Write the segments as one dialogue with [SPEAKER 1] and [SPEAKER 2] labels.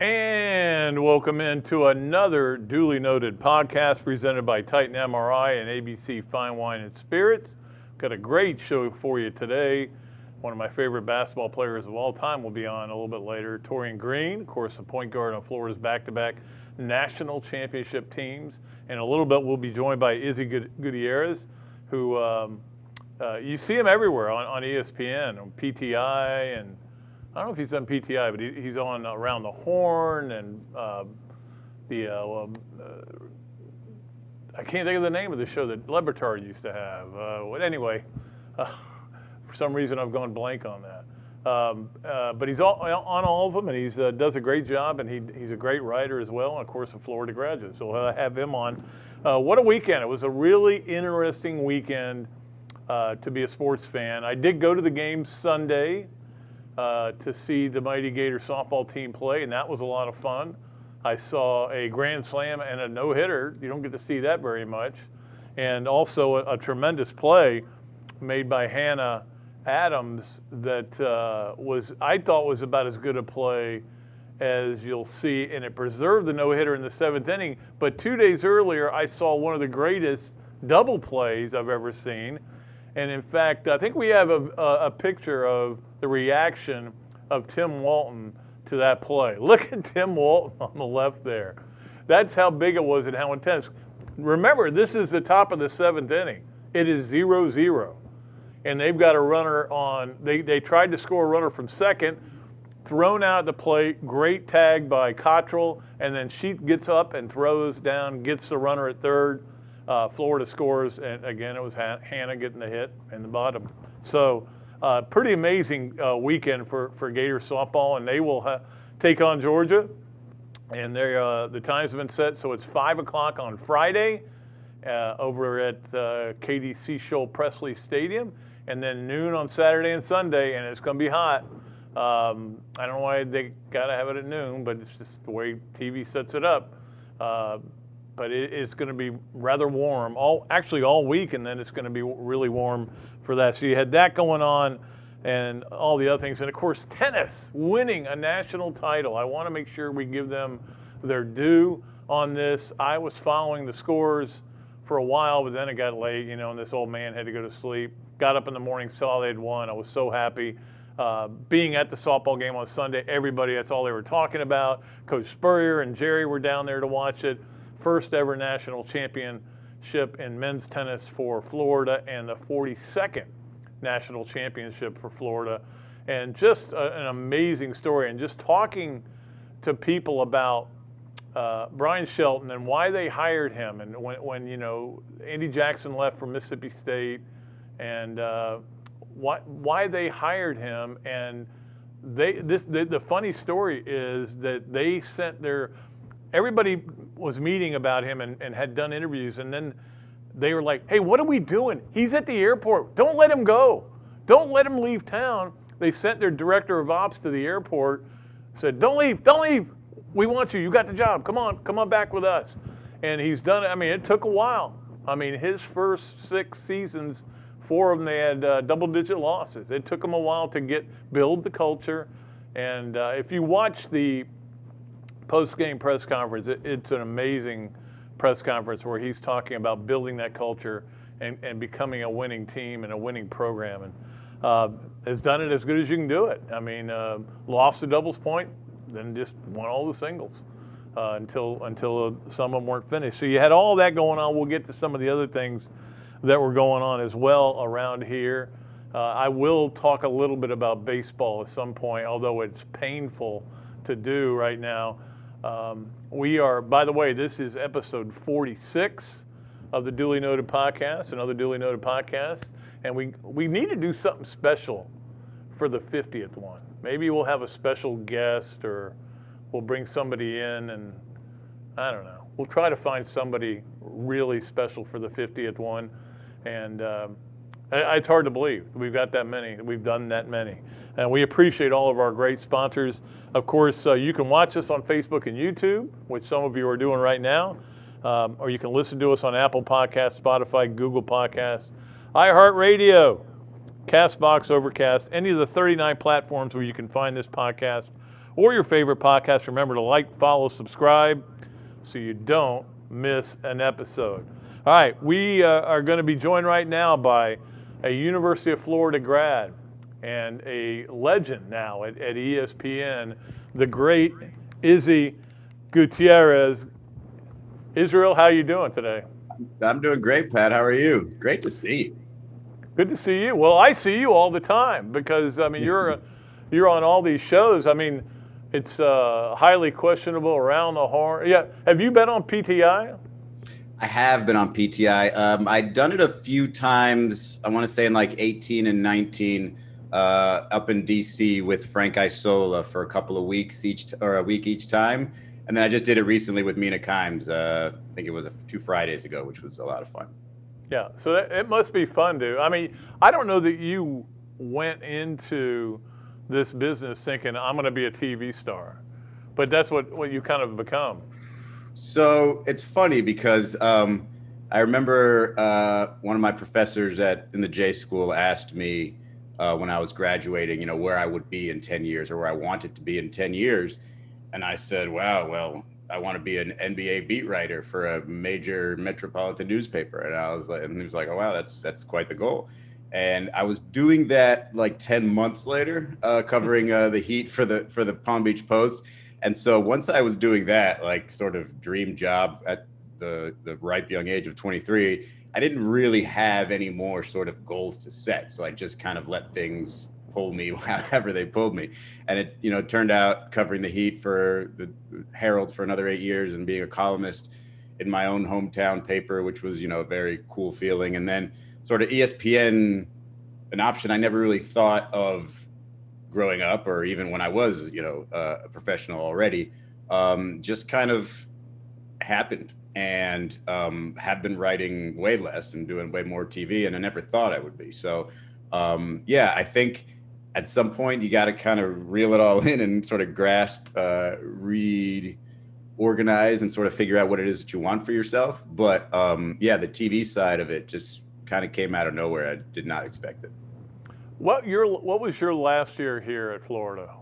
[SPEAKER 1] And welcome into another Duly Noted podcast presented by Titan MRI and ABC Fine Wine and Spirits. Got a great show for you today. One of my favorite basketball players of all time will be on a little bit later, Taurean Green, of course, the point guard on Florida's back-to-back national championship teams. And a little bit we'll be joined by Izzy Gutierrez, who you see him everywhere on ESPN, on PTI, and I don't know if he's on PTI, but he's on Around the Horn and I can't think of the name of the show that Lebertard used to have. Anyway, for some reason I've gone blank on that. But he's on all of them, and he does a great job, and he's a great writer as well, and of course a Florida graduate. So we'll have him on. What a weekend. It was a really interesting weekend to be a sports fan. I did go to the game Sunday to see the mighty Gator softball team play, and that was a lot of fun. I saw a grand slam and a no-hitter. You don't get to see that very much. And also a tremendous play made by Hannah Adams that I thought was about as good a play as you'll see, and it preserved the no-hitter in the seventh inning. But 2 days earlier, I saw one of the greatest double plays I've ever seen. And in fact, I think we have a picture of the reaction of Tim Walton to that play. Look at Tim Walton on the left there. That's how big it was and how intense. Remember, this is the top of the seventh inning. It is 0-0. And they've got a runner on. They tried to score a runner from second, thrown out at the plate, great tag by Cottrell, and then Sheet gets up and throws down, gets the runner at third. Florida scores, and again, it was Hannah getting the hit in the bottom. So pretty amazing weekend for Gator softball, and they will take on Georgia. And the times have been set, so it's 5 o'clock on Friday over at KDC Scholl Presley Stadium, and then noon on Saturday and Sunday, and it's going to be hot. I don't know why they got to have it at noon, but it's just the way TV sets it up. But it's going to be rather warm, actually all week, and then it's going to be really warm for that. So you had that going on and all the other things. And, of course, tennis, winning a national title. I want to make sure we give them their due on this. I was following the scores for a while, but then it got late, and this old man had to go to sleep. Got up in the morning, saw they'd won. I was so happy. Being at the softball game on Sunday, everybody, that's all they were talking about. Coach Spurrier and Jerry were down there to watch it. First ever national championship in men's tennis for Florida, and the 42nd national championship for Florida. And just an amazing story. And just talking to people about Brian Shelton and why they hired him, and when Andy Jackson left from Mississippi State, and why they hired him. And the funny story is that they sent everybody was meeting about him and had done interviews, and then they were like, hey, what are we doing? He's at the airport. Don't let him go. Don't let him leave town. They sent their director of ops to the airport, said, don't leave. We want you. You got the job. Come on back with us. And he's done it. I mean, it took a while. I mean, his first 6 seasons, 4 of them they had double-digit losses. It took him a while to build the culture. And if you watch the post-game press conference, it's an amazing press conference where he's talking about building that culture and becoming a winning team and a winning program, and has done it as good as you can do it. I mean, lost the doubles point, then just won all the singles until some of them weren't finished. So you had all that going on. We'll get to some of the other things that were going on as well around here. I will talk a little bit about baseball at some point, although it's painful to do right now. We are, by the way, this is episode 46 of the Duly Noted Podcast, Another Dooley Noted Podcast, and we need to do something special for the 50th one. Maybe we'll have a special guest, or we'll bring somebody in, and I don't know. We'll try to find somebody really special for the 50th one, and it's hard to believe we've got that many. We've done that many. And we appreciate all of our great sponsors. Of course, you can watch us on Facebook and YouTube, which some of you are doing right now. Or you can listen to us on Apple Podcasts, Spotify, Google Podcasts, iHeartRadio, CastBox, Overcast, any of the 39 platforms where you can find this podcast or your favorite podcast. Remember to like, follow, subscribe so you don't miss an episode. All right, we are going to be joined right now by a University of Florida grad and a legend now at ESPN, the great Izzy Gutierrez. Israel, how you doing today?
[SPEAKER 2] I'm doing great, Pat. How are you? Great to see you.
[SPEAKER 1] Good to see you. Well, I see you all the time because I mean you're on all these shows. I mean, it's highly questionable, around the horn. Yeah, have you been on PTI?
[SPEAKER 2] I have been on PTI. I'd done it a few times. I want to say in like 18 and 19, up in DC with Frank Isola for a couple of weeks a week each time. And then I just did it recently with Mina Kimes. I think it was 2 Fridays ago, which was a lot of fun.
[SPEAKER 1] Yeah, so it must be fun, dude. I mean, I don't know that you went into this business thinking I'm going to be a TV star, but that's what you kind of become.
[SPEAKER 2] So it's funny because I remember one of my professors in the J school asked me when I was graduating, where I would be in 10 years or where I wanted to be in 10 years. And I said, wow, well, I want to be an NBA beat writer for a major metropolitan newspaper. And he was like, oh, wow, that's quite the goal. And I was doing that like 10 months later, covering the Heat for the Palm Beach Post. And so once I was doing that, like sort of dream job at the ripe young age of 23, I didn't really have any more sort of goals to set. So I just kind of let things pull me however they pulled me. And it turned out covering the Heat for the Herald for another 8 years and being a columnist in my own hometown paper, which was, a very cool feeling. And then sort of ESPN, an option I never really thought of growing up, or even when I was, a professional already, just kind of happened, and have been writing way less and doing way more TV, and I never thought I would be. So, I think at some point you got to kind of reel it all in and sort of grasp, read, organize, and sort of figure out what it is that you want for yourself. But the TV side of it just kind of came out of nowhere. I did not expect it.
[SPEAKER 1] What was your last year here at Florida?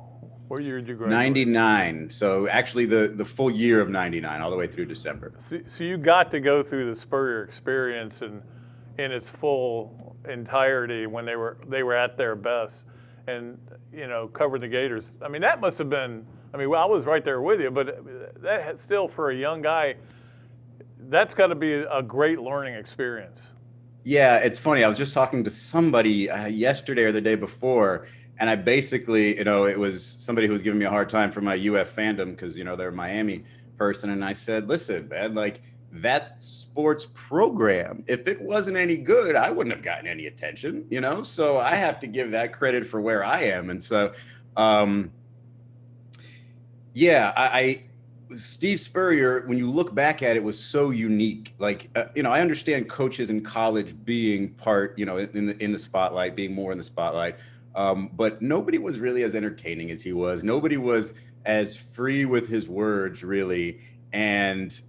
[SPEAKER 1] What year did you graduate?
[SPEAKER 2] 99. So actually the full year of 99, all the way through December.
[SPEAKER 1] So you got to go through the Spurrier experience in its full entirety when they were at their best, and covered the Gators. I mean, that must have been. I mean, I was right there with you, but that still, for a young guy, that's got to be a great learning experience.
[SPEAKER 2] Yeah, it's funny. I was just talking to somebody yesterday or the day before, and I basically, it was somebody who was giving me a hard time for my UF fandom because, they're a Miami person. And I said, listen, man, like that sports program, if it wasn't any good, I wouldn't have gotten any attention, so I have to give that credit for where I am. And so, Steve Spurrier, when you look back at it, was so unique. Like, I understand coaches in college being part, in the spotlight, being more in the spotlight. But nobody was really as entertaining as he was. Nobody was as free with his words, really. And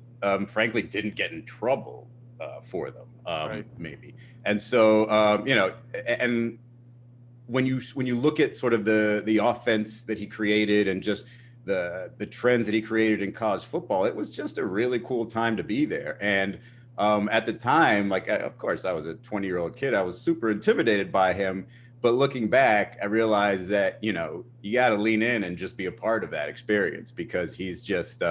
[SPEAKER 2] frankly, didn't get in trouble for them, right. Maybe. And so, and when you look at sort of the offense that he created and just the trends that he created in college football, it was just a really cool time to be there. And at the time, like, of course, I was a 20-year-old kid. I was super intimidated by him. But looking back, I realized that, you got to lean in and just be a part of that experience because he's just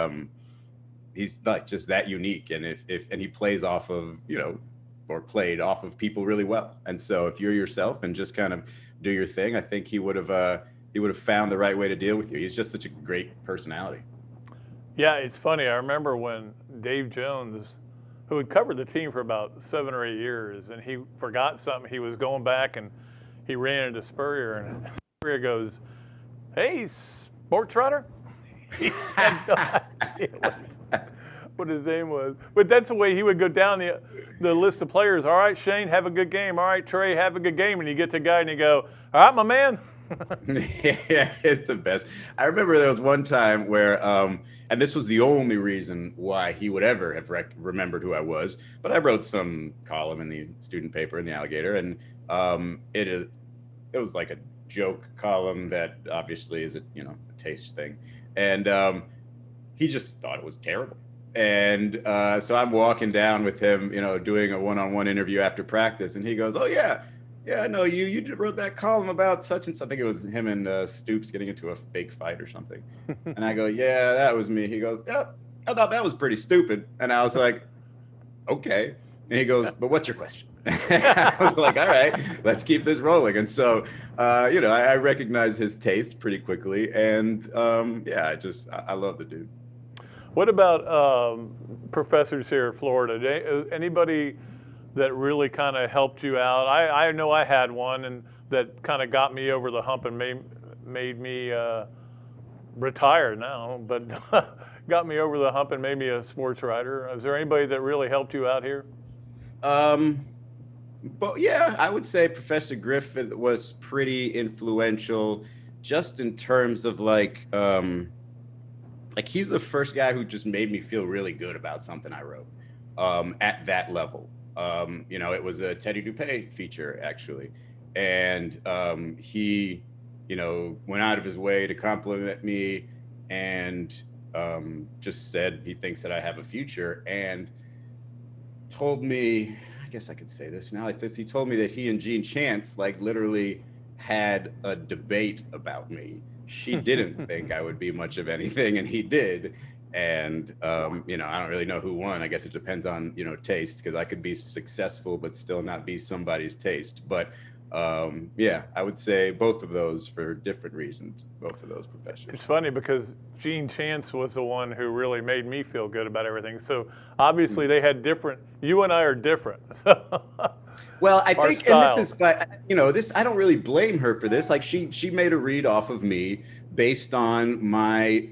[SPEAKER 2] he's like just that unique. And and he plays off of, or played off of people really well. And so if you're yourself and just kind of do your thing, I think he would have found the right way to deal with you. He's just such a great personality.
[SPEAKER 1] Yeah, it's funny. I remember when Dave Jones, who had covered the team for about 7 or 8 years, and he forgot something. He was going back and he ran into Spurrier, and Spurrier goes, "Hey, sports writer." He had no idea what his name was. But that's the way he would go down the list of players. All right, Shane, have a good game. All right, Trey, have a good game. And you get to the guy and you go, "All right, my man."
[SPEAKER 2] Yeah, it's the best. I remember there was one time where, and this was the only reason why he would ever have remembered who I was, but I wrote some column in the student paper in the Alligator, and it was like a joke column that obviously is a taste thing, and he just thought it was terrible. And so I'm walking down with him, doing a one-on-one interview after practice, and he goes, "Oh yeah, I know you just wrote that column about such and something." It was him and Stoops getting into a fake fight or something. And I go, "Yeah, that was me." He goes, "Yeah, I thought that was pretty stupid." And I was like, "Okay." And he goes, "But what's your question?" I was like, "All right, let's keep this rolling." And so, I recognize his taste pretty quickly. And I love the dude.
[SPEAKER 1] What about professors here in Florida? Anybody that really kind of helped you out? I know I had one, and that kind of got me over the hump and made me retire now, but got me over the hump and made me a sports writer. Is there anybody that really helped you out here?
[SPEAKER 2] But yeah, I would say Professor Griffith was pretty influential, just in terms of like he's the first guy who just made me feel really good about something I wrote at that level. It was a Teddy Dupay feature, actually. And he, went out of his way to compliment me and just said he thinks that I have a future, and told me, I guess I could say this now like this, he told me that he and Gene Chance literally had a debate about me. She didn't think I would be much of anything, and he did. And, I don't really know who won. I guess it depends on, taste, because I could be successful but still not be somebody's taste. But I would say both of those for different reasons, both of those professors.
[SPEAKER 1] It's funny because Gene Chance was the one who really made me feel good about everything. So obviously they had different, you and I are different.
[SPEAKER 2] Well, I think, and this is, but this, I don't really blame her for this. Like she made a read off of me based on my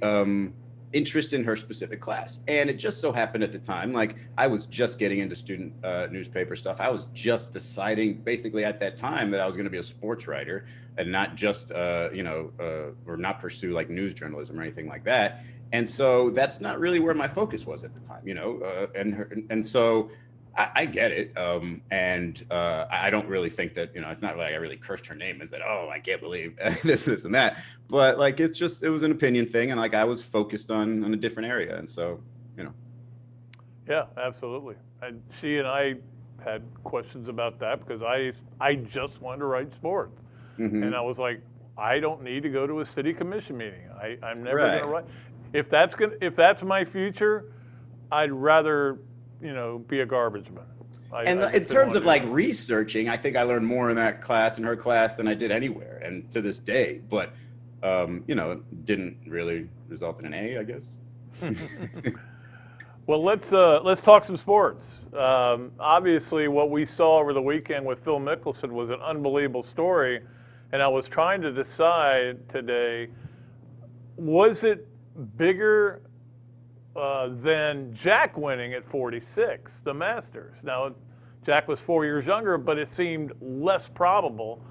[SPEAKER 2] interest in her specific class. And it just so happened at the time, like I was just getting into student newspaper stuff. I was just deciding basically at that time that I was going to be a sports writer and not just, or not pursue like news journalism or anything like that. And so that's not really where my focus was at the time, and so I get it. I don't really think that, it's not like I really cursed her name and said, "Oh, I can't believe this and that." But like, it was an opinion thing. And like, I was focused on a different area. And so,
[SPEAKER 1] Yeah, absolutely. And she and I had questions about that because I just wanted to write sports. Mm-hmm. And I was like, I don't need to go to a city commission meeting. I'm never going to write. If that's my future, I'd rather, be a garbage man.
[SPEAKER 2] In terms of like researching, I think I learned more in that class, in her class, than I did anywhere, and to this day. But it didn't really result in an A, I guess.
[SPEAKER 1] Well, let's talk some sports. Obviously, what we saw over the weekend with Phil Mickelson was an unbelievable story, and I was trying to decide today: was it bigger than Jack winning at 46, the Masters? Now, Jack was 4 years younger, but it seemed less probable.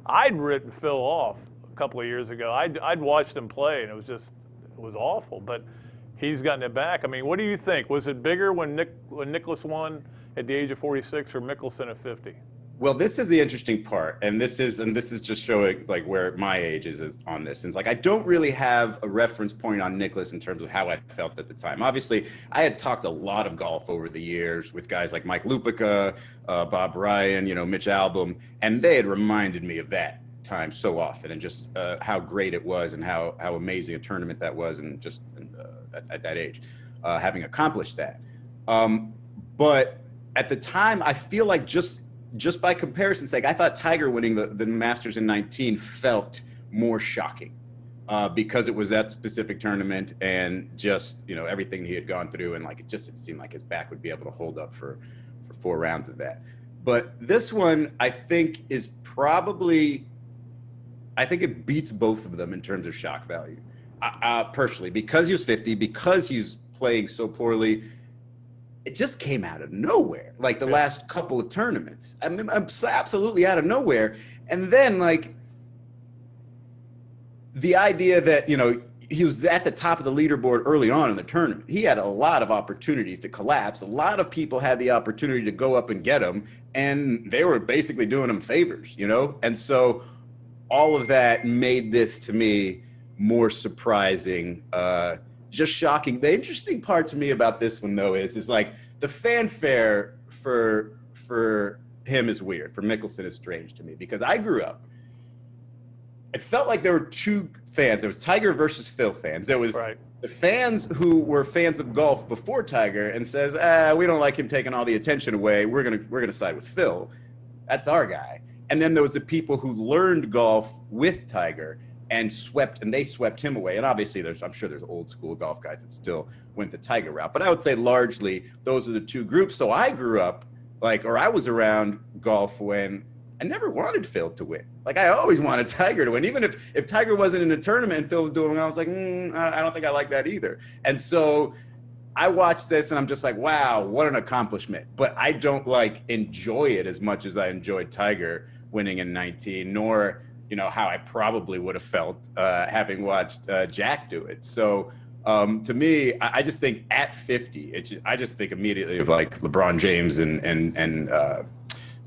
[SPEAKER 1] I'd written Phil off a couple of years ago. I'd watched him play, and it was awful. But he's gotten it back. I mean, what do you think? Was it bigger when Nicklaus won at the age of 46 or Mickelson at 50?
[SPEAKER 2] Well, this is the interesting part, and this is just showing like where my age is on this. And it's like I don't really have a reference point on Nicklaus in terms of how I felt at the time. Obviously, I had talked a lot of golf over the years with guys like Mike Lupica, Bob Ryan, Mitch Albom, and they had reminded me of that time so often, and just how great it was, and how amazing a tournament that was, and just at that age, having accomplished that. But at the time, I feel like just by comparison's sake, I thought Tiger winning the Masters in 19 felt more shocking because it was that specific tournament, and just, everything he had gone through, and like it seemed like his back would be able to hold up for 4 rounds of that. But this one, I think, is probably, I think it beats both of them in terms of shock value. Personally, because he was 50, because he's playing so poorly, it just came out of nowhere, like the last couple of tournaments. I mean, absolutely out of nowhere. And then, like, the idea that, he was at the top of the leaderboard early on in the tournament. He had a lot of opportunities to collapse. A lot of people had the opportunity to go up and get him, and they were basically doing him favors, And so all of that made this to me more surprising, just shocking. The interesting part to me about this one, though, is like the fanfare for him is weird. For Mickelson is strange to me because I grew up. It felt like there were two fans. There was Tiger versus Phil fans. There was the fans who were fans of golf before Tiger and says, we don't like him taking all the attention away. We're gonna side with Phil. That's our guy. And then there was the people who learned golf with Tiger and they swept him away. And obviously I'm sure there's old school golf guys that still went the Tiger route. But I would say largely those are the two groups. So I grew up I was around golf when I never wanted Phil to win. Like I always wanted Tiger to win. Even if Tiger wasn't in a tournament and Phil was doing well, I was like, I don't think I like that either. And so I watched this and I'm just like, wow, what an accomplishment. But I don't enjoy it as much as I enjoyed Tiger winning in 19, nor, how I probably would have felt having watched Jack do it. So to me, I just think at 50, I just think immediately of LeBron James and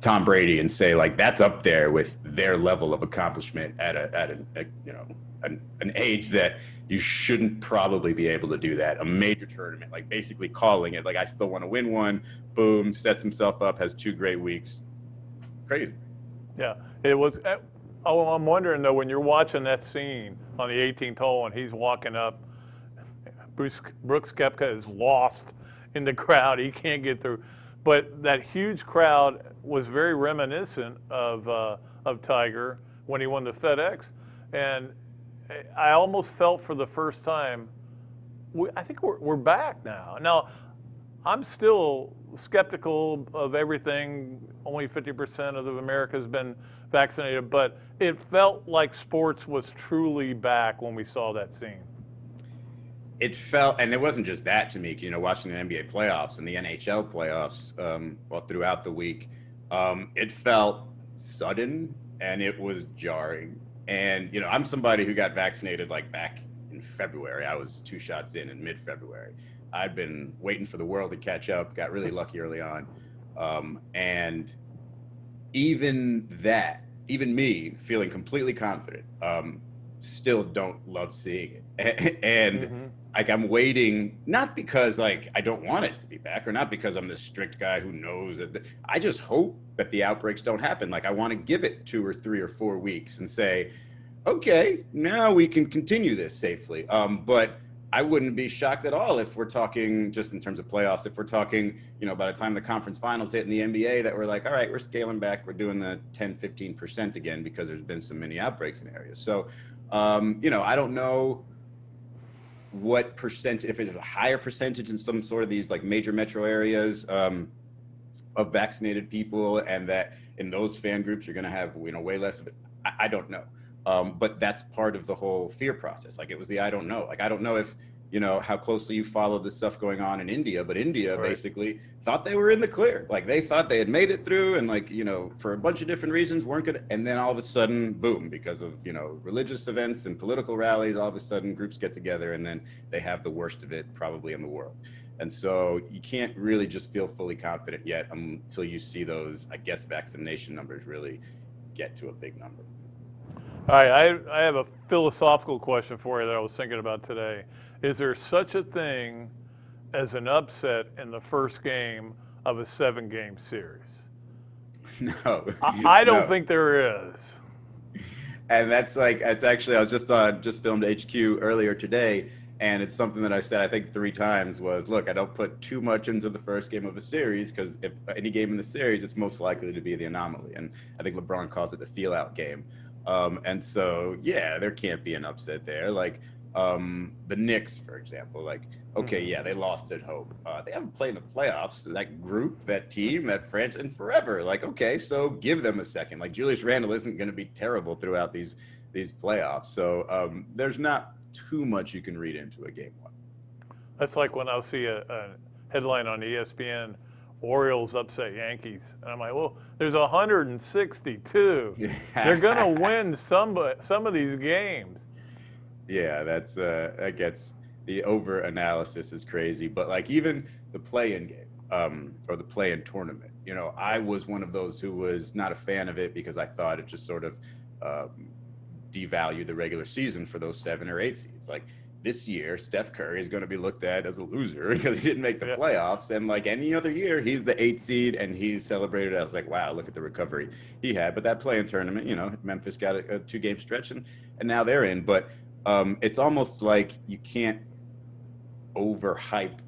[SPEAKER 2] Tom Brady and say that's up there with their level of accomplishment at an age that you shouldn't probably be able to do that. A major tournament, basically calling it I still want to win one. Boom, sets himself up, has 2 great weeks. Crazy.
[SPEAKER 1] Yeah, it was. I'm wondering though, when you're watching that scene on the 18th hole and he's walking up, Brooks Koepka is lost in the crowd. He can't get through. But that huge crowd was very reminiscent of Tiger when he won the FedEx. And I almost felt for the first time, I think we're back now. Now, I'm still skeptical of everything. Only 50% of America has been vaccinated. But it felt like sports was truly back when we saw that scene.
[SPEAKER 2] It felt, and it wasn't just that to me, watching the NBA playoffs and the NHL playoffs throughout the week, it felt sudden and it was jarring. And, I'm somebody who got vaccinated back in February. I was 2 shots in mid-February. I'd been waiting for the world to catch up, got really lucky early on. And even me feeling completely confident, still don't love seeing it. And I'm waiting, not because I don't want it to be back or not because I'm this strict guy who knows that. I just hope that the outbreaks don't happen. I want to give it 2 or 3 or 4 weeks and say, okay, now we can continue this safely. But I wouldn't be shocked at all if we're talking just in terms of playoffs, if we're talking, by the time the conference finals hit in the NBA that we're all right, we're scaling back. We're doing the 10, 15% again because there's been so many outbreaks in areas. So, I don't know what percent, if it's a higher percentage in some sort of these major metro areas of vaccinated people, and that in those fan groups you're going to have way less of it. I don't know, but that's part of the whole fear process. It was the I don't know. I don't know if how closely you follow the stuff going on in India, but India basically thought they were in the clear. They thought they had made it through and for a bunch of different reasons weren't good. And then all of a sudden, boom, because of, religious events and political rallies, all of a sudden groups get together and then they have the worst of it probably in the world. And so you can't really just feel fully confident yet until you see those, vaccination numbers really get to a big number.
[SPEAKER 1] All right, I have a philosophical question for you that I was thinking about today. Is there such a thing as an upset in the first game of a 7-game series?
[SPEAKER 2] No.
[SPEAKER 1] I don't think there is.
[SPEAKER 2] And that's actually, I was just filmed HQ earlier today, and it's something that I said, I think 3 times was, look, I don't put too much into the first game of a series because if any game in the series, it's most likely to be the anomaly. And I think LeBron calls it the feel-out game. And so, yeah, there can't be an upset there. The Knicks, for example, yeah, they lost at home. They haven't played in the playoffs. That group, that team, that franchise, in forever. Okay, so give them a second. Julius Randle isn't going to be terrible throughout these playoffs. So there's not too much you can read into a game 1. That's
[SPEAKER 1] like when I'll see a headline on ESPN, Orioles upset Yankees. And I'm like, well, there's 162. They're going to win some of these games.
[SPEAKER 2] Yeah, that gets the over analysis is crazy. But even the play-in game or the play-in tournament, I was one of those who was not a fan of it because I thought it just sort of devalue the regular season for those 7 or 8 seeds. Like this year, Steph Curry is going to be looked at as a loser because he didn't make the playoffs. And like any other year, he's the 8th seed and he's celebrated as like, wow, look at the recovery he had. But that play-in tournament, you know, Memphis got a 2-game stretch and now they're in. But it's almost like you can't overhype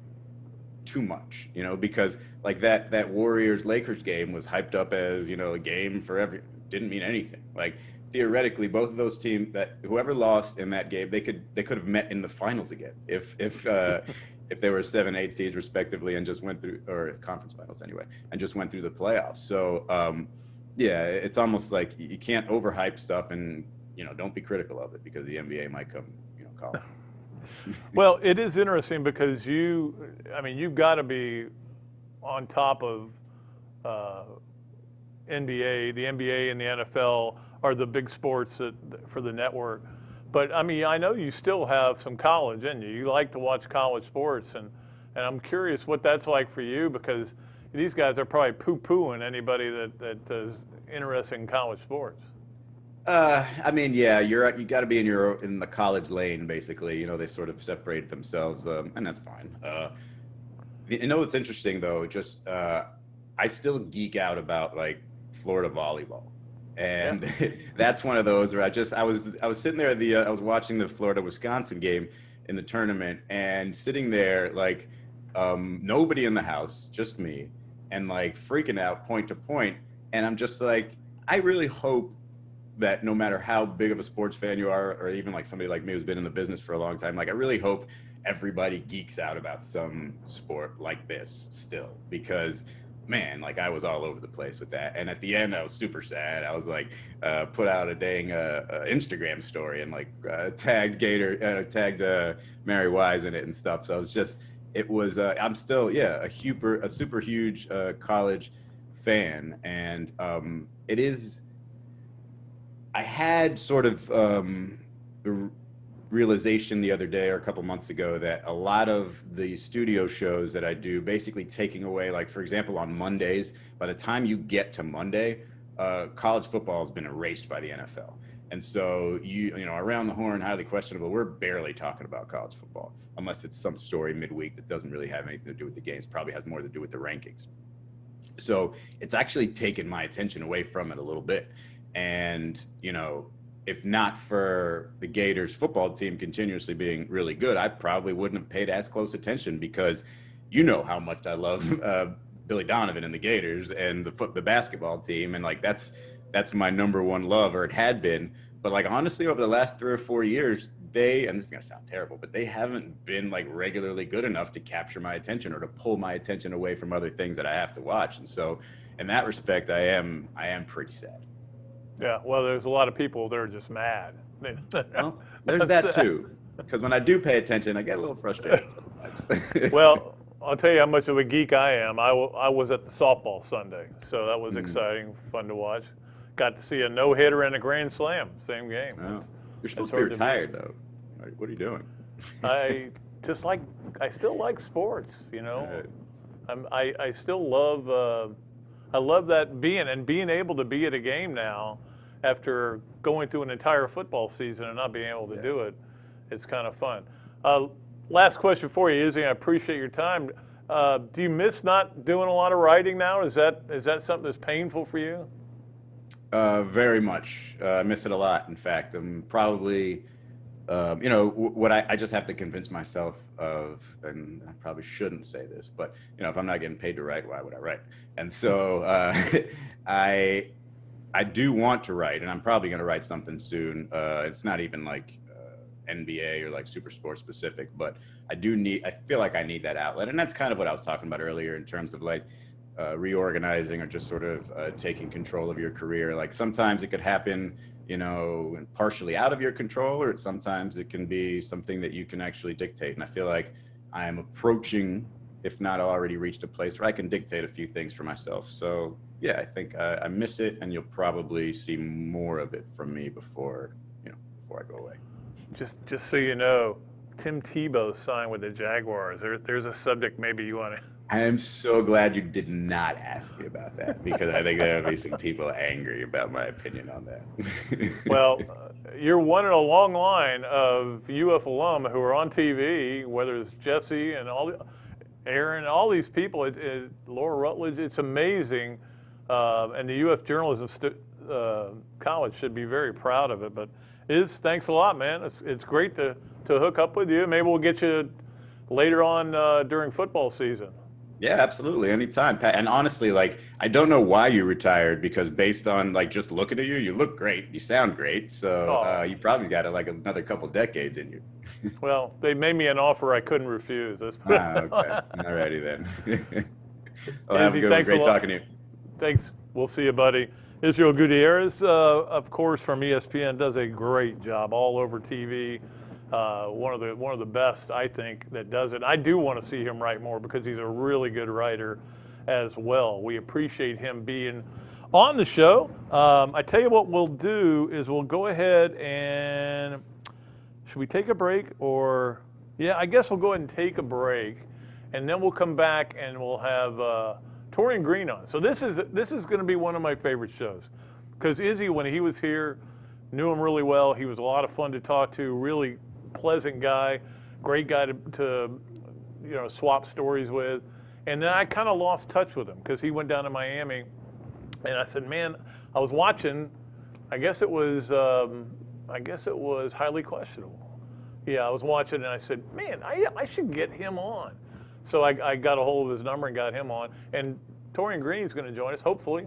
[SPEAKER 2] too much, you know, because like that Warriors-Lakers game was hyped up as, you know, a game for didn't mean anything. Like theoretically, both of those teams, that whoever lost in that game, they could have met in the finals again if they were 7, 8 seeds respectively and just went through, or conference finals anyway, and just went through the playoffs. So yeah, it's almost like you can't overhype stuff, and you know, don't be critical of it because the NBA might come, you know, calling.
[SPEAKER 1] Well, it is interesting because you've got to be on top of NBA. The NBA and the NFL are the big sports for the network. But I mean, I know you still have some college in you. You like to watch college sports, and I'm curious what that's like for you, because these guys are probably poo-pooing anybody that is interested in college sports.
[SPEAKER 2] I mean, yeah, you got to be in the college lane, basically. You know, they sort of separated themselves, and that's fine. You know what's interesting though? Just I still geek out about like Florida volleyball, and that's one of those where I was sitting there I was watching the Florida-Wisconsin game in the tournament, and sitting there like nobody in the house, just me, and like freaking out point to point, and I'm just like, I really hope that no matter how big of a sports fan you are, or even like somebody like me who's been in the business for a long time, like I really hope everybody geeks out about some sport like this still, because man, like I was all over the place with that. And at the end I was super sad. I was like, put out a dang Instagram story and like tagged Gator, tagged Mary Wise in it and stuff. So it was, I'm still, a super huge college fan. And it is, I had sort of the realization the other day or a couple months ago that a lot of the studio shows that I do, basically taking away, like for example, on Mondays, by the time you get to Monday, college football has been erased by the NFL. And so you know, around the horn, highly questionable, we're barely talking about college football, unless it's some story midweek that doesn't really have anything to do with the games, probably has more to do with the rankings. So it's actually taken my attention away from it a little bit. And, you know, if not for the Gators football team continuously being really good, I probably wouldn't have paid as close attention, because you know how much I love Billy Donovan and the Gators and the basketball team. And like, that's my number one love, or it had been. But like, honestly, over the last 3 or 4 years, and this is going to sound terrible, but they haven't been like regularly good enough to capture my attention or to pull my attention away from other things that I have to watch. And so in that respect, I am pretty sad.
[SPEAKER 1] Yeah, well, there's a lot of people that are just mad.
[SPEAKER 2] Well, there's that too, because when I do pay attention, I get a little frustrated sometimes.
[SPEAKER 1] Well, I'll tell you how much of a geek I am. I was at the softball Sunday, so that was exciting, fun to watch. Got to see a no-hitter and a grand slam, same game.
[SPEAKER 2] Oh. You're supposed to be retired, though. What are you doing?
[SPEAKER 1] I still like sports, you know. Right. I still love. I love that being able to be at a game now after going through an entire football season and not being able to do it. It's kind of fun. Last question for you, Izzy. I appreciate your time. Do you miss not doing a lot of writing now? Is that something that's painful for you?
[SPEAKER 2] Very much. I miss it a lot. In fact, I'm probably, you know, what I just have to convince myself of, and I probably shouldn't say this, but you know, if I'm not getting paid to write, why would I write? And so I do want to write, and I'm probably going to write something soon. It's not even like NBA or like super sports specific, but I feel like I need that outlet. And that's kind of what I was talking about earlier in terms of like reorganizing or just sort of taking control of your career. Like sometimes it could happen, you know, partially out of your control, or sometimes it can be something that you can actually dictate. And I feel like I am approaching, if not already reached a place where I can dictate a few things for myself. So yeah, I think I miss it, and you'll probably see more of it from me before I go away. Just
[SPEAKER 1] so you know, Tim Tebow signed with the Jaguars. There's a subject maybe you want to
[SPEAKER 2] I am so glad you did not ask me about that, because I think there will be some people angry about my opinion on that.
[SPEAKER 1] Well, you're one in a long line of UF alum who are on TV, whether it's Jesse and Aaron, all these people, Laura Rutledge. It's amazing, and the UF Journalism College should be very proud of it. But thanks a lot, man. It's great to hook up with you. Maybe we'll get you later on during football season.
[SPEAKER 2] Yeah, absolutely. Anytime, Pat. And honestly, like, I don't know why you retired, because based on like just looking at you, you look great. You sound great. So you probably got like another couple decades in you.
[SPEAKER 1] Well, they made me an offer I couldn't refuse.
[SPEAKER 2] Okay. All righty then. Well, have a good one. Great talking to you.
[SPEAKER 1] Thanks. We'll see you, buddy. Israel Gutierrez, of course, from ESPN, does a great job all over TV. One of the best, I think, that does it. I do want to see him write more, because he's a really good writer as well. We appreciate him being on the show. I tell you what we'll do is we'll go ahead and, should we take a break? Or, yeah, I guess we'll go ahead and take a break, and then we'll come back and we'll have Taurean Green on. So this is going to be one of my favorite shows, because Izzy, when he was here, knew him really well. He was a lot of fun to talk to, really pleasant guy, great guy to swap stories with. And then I kind of lost touch with him, because he went down to Miami, and I said, man, I was watching, I guess it was Highly Questionable. Yeah, I was watching, and I said, man, I should get him on. So I got a hold of his number and got him on. And Taurean Green is going to join us, hopefully,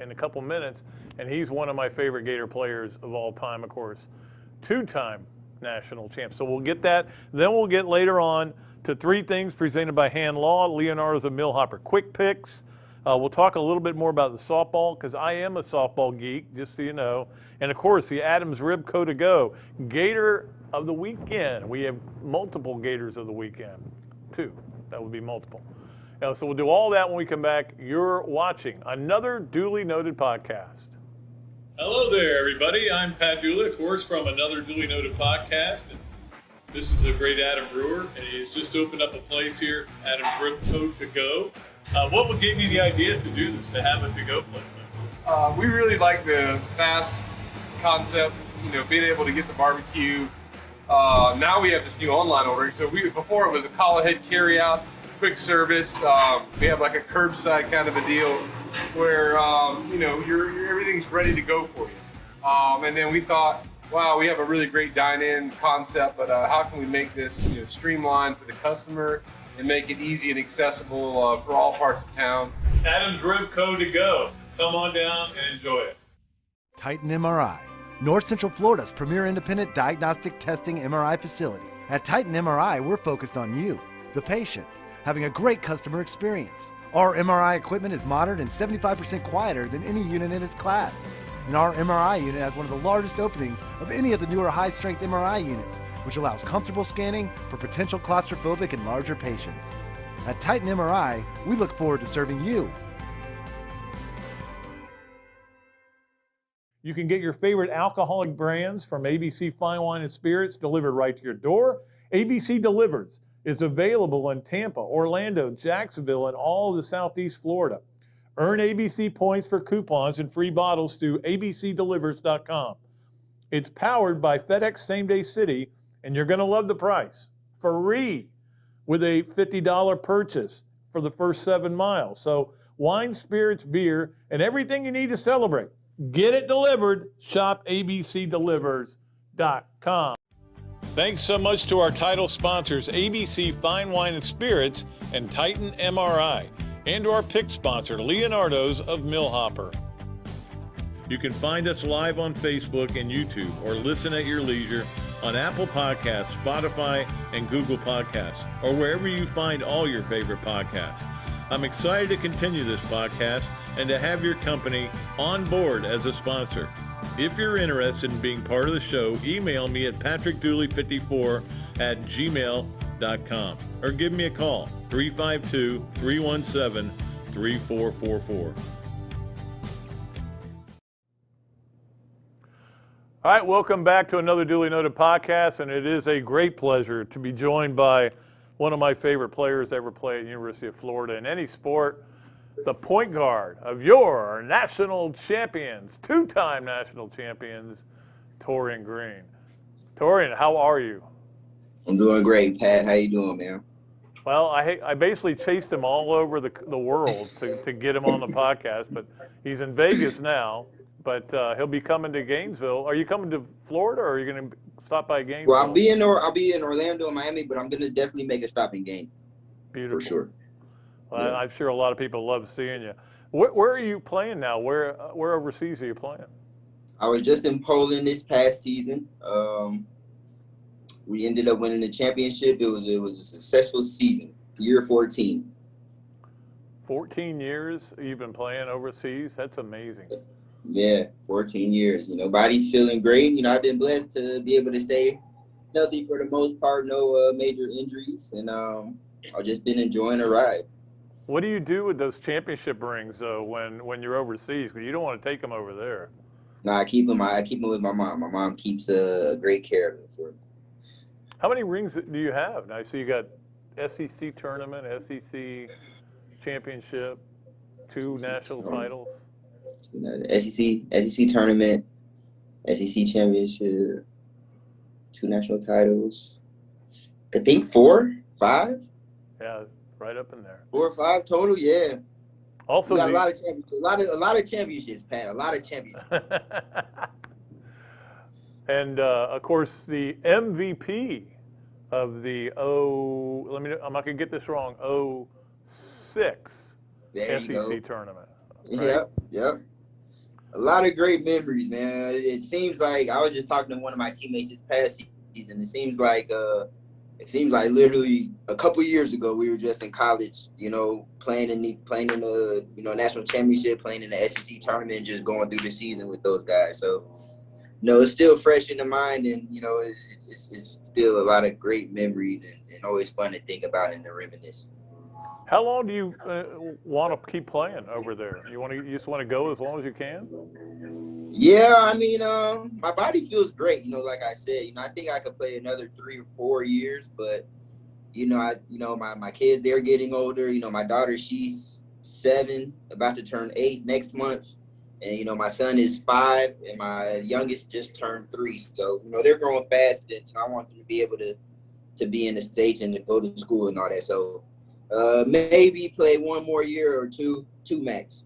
[SPEAKER 1] in a couple minutes. And he's one of my favorite Gator players of all time, of course. 2-time national champ. So we'll get that. Then we'll get later on to 3 things presented by Hand Law, Leonardo's a Millhopper quick picks. We'll talk a little bit more about the softball, because I am a softball geek, just so you know. And of course, the Adams Ribco to go. Gator of the weekend. We have multiple Gators of the weekend. 2. That would be multiple. So we'll do all that when we come back. You're watching Another Dooley Noted Podcast. Hello there, everybody. I'm Pat Dooley, of course, from Another Dooley Noted Podcast. And this is a great Adam brewer, and he's just opened up a place here, Adam's Ribco to go. What gave you the idea to do this, to have a to-go place?
[SPEAKER 3] We really like the fast concept, being able to get the barbecue. Now we have this new online ordering. So before it was a call ahead carry out, quick service. We have like a curbside kind of a deal where everything's ready to go for you. And then we thought, wow, we have a really great dine-in concept, but how can we make this streamlined for the customer and make it easy and accessible for all parts of town?
[SPEAKER 1] Adam's Ribco to go. Come on down and enjoy it.
[SPEAKER 4] Titan MRI, North Central Florida's premier independent diagnostic testing MRI facility. At Titan MRI, we're focused on you, the patient, having a great customer experience. Our MRI equipment is modern and 75% quieter than any unit in its class. And our MRI unit has one of the largest openings of any of the newer high-strength MRI units, which allows comfortable scanning for potential claustrophobic and larger patients. At Titan MRI, we look forward to serving you.
[SPEAKER 1] You can get your favorite alcoholic brands from ABC Fine Wine and Spirits delivered right to your door. ABC Delivers is available in Tampa, Orlando, Jacksonville, and all of the Southeast Florida. Earn ABC points for coupons and free bottles through abcdelivers.com. It's powered by FedEx Same Day City, and you're going to love the price. Free with a $50 purchase for the first 7 miles. So wine, spirits, beer, and everything you need to celebrate. Get it delivered. Shop abcdelivers.com. Thanks so much to our title sponsors, ABC Fine Wine and Spirits and Titan MRI, and to our pick sponsor, Leonardo's of Millhopper. You can find us live on Facebook and YouTube, or listen at your leisure on Apple Podcasts, Spotify, and Google Podcasts, or wherever you find all your favorite podcasts. I'm excited to continue this podcast and to have your company on board as a sponsor. If you're interested in being part of the show, email me at patrickdooley54@gmail.com or give me a call, 352-317-3444. All right, welcome back to Another Dooley Noted Podcast, and it is a great pleasure to be joined by one of my favorite players ever play at University of Florida in any sport. The point guard of your national champions, two-time national champions, Taurean Green. Torian, how are you?
[SPEAKER 5] I'm doing great, Pat. How you doing, man?
[SPEAKER 1] Well, I basically chased him all over the world to get him on the podcast, but he's in Vegas now. But he'll be coming to Gainesville. Are you coming to Florida, or are you going to stop by Gainesville?
[SPEAKER 5] Well, I'll be in Orlando and Miami, but I'm going to definitely make a stop in Gainesville.
[SPEAKER 1] Beautiful.
[SPEAKER 5] For sure.
[SPEAKER 1] Well,
[SPEAKER 5] Yeah.
[SPEAKER 1] I'm sure a lot of people love seeing you. Where are you playing now? Where overseas are you playing?
[SPEAKER 5] I was just in Poland this past season. We ended up winning the championship. It was a successful season. Year 14.
[SPEAKER 1] 14 years you've been playing overseas? That's amazing.
[SPEAKER 5] Yeah, 14 years. Body's feeling great. I've been blessed to be able to stay healthy for the most part. No major injuries, and I've just been enjoying the ride.
[SPEAKER 1] What do you do with those championship rings, though, when you're overseas? Because you don't want to take them over there.
[SPEAKER 5] No, I keep them with my mom. My mom keeps great care of them for me.
[SPEAKER 1] How many rings do you have? Now, so you got SEC tournament, SEC championship, 2 national titles.
[SPEAKER 5] SEC tournament, SEC championship, 2 national titles. I think 4, 5.
[SPEAKER 1] Yeah, right up in there.
[SPEAKER 5] 4 or 5 total. Yeah.
[SPEAKER 1] Also,
[SPEAKER 5] we got a lot of championships. A lot of championships, Pat. A lot of championships.
[SPEAKER 1] And of course, the MVP of the I'm not gonna get this wrong. 06
[SPEAKER 5] There you
[SPEAKER 1] SEC
[SPEAKER 5] go.
[SPEAKER 1] tournament. Right?
[SPEAKER 5] Yep. A lot of great memories, man. It seems like I was just talking to one of my teammates this past season. It seems like literally a couple years ago we were just in college, playing in the national championship, playing in the SEC tournament, and just going through the season with those guys. So, it's still fresh in the mind, and it's still a lot of great memories and always fun to think about and to reminisce.
[SPEAKER 1] How long do you want to keep playing over there? You just want to go as long as you can?
[SPEAKER 5] Yeah, I mean, my body feels great. Like I said, I think I could play another 3 or 4 years, but my kids, they're getting older. My daughter, she's 7, about to turn 8 next month, and my son is 5, and my youngest just turned 3. So they're growing fast, and I want them to be able to be in the States and to go to school and all that. So maybe play 1 more year or two max.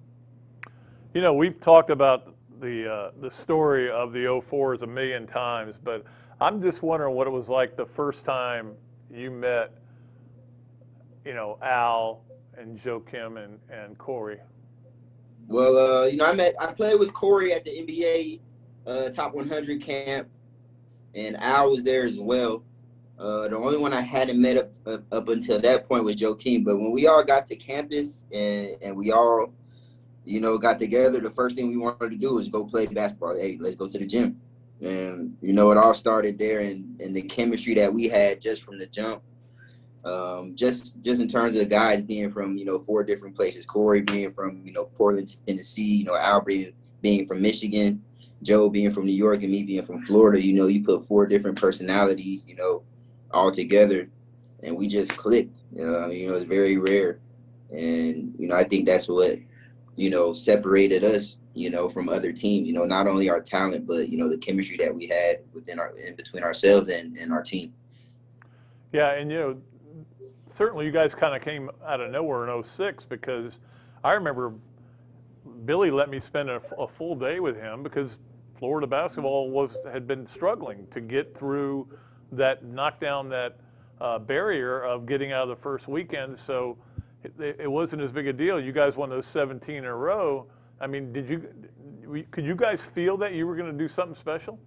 [SPEAKER 1] We've talked about the story of the 04s a million times, but I'm just wondering what it was like the first time you met, Al and Joakim and Corey.
[SPEAKER 5] Well, I played with Corey at the NBA Top 100 camp, and Al was there as well. The only one I hadn't met up until that point was Joakim. But when we all got to campus and we all, got together, the first thing we wanted to do was go play basketball. Hey, let's go to the gym. And, it all started there, and the chemistry that we had just from the jump. Just in terms of the guys being from, 4 different places. Corey being from, Portland, Tennessee, Al being from Michigan, Joe being from New York, and me being from Florida. You put 4 different personalities, all together, and we just clicked. It's very rare, and I think that's what separated us from other teams. Not only our talent, but the chemistry that we had in between ourselves and our team.
[SPEAKER 1] Yeah, and certainly you guys kind of came out of nowhere in 06, because I remember Billy let me spend a full day with him because Florida basketball had been struggling to get through that, knock down that barrier of getting out of the first weekend. So it wasn't as big a deal. You guys won those 17 in a row. I mean, could you guys feel that you were going to do something special?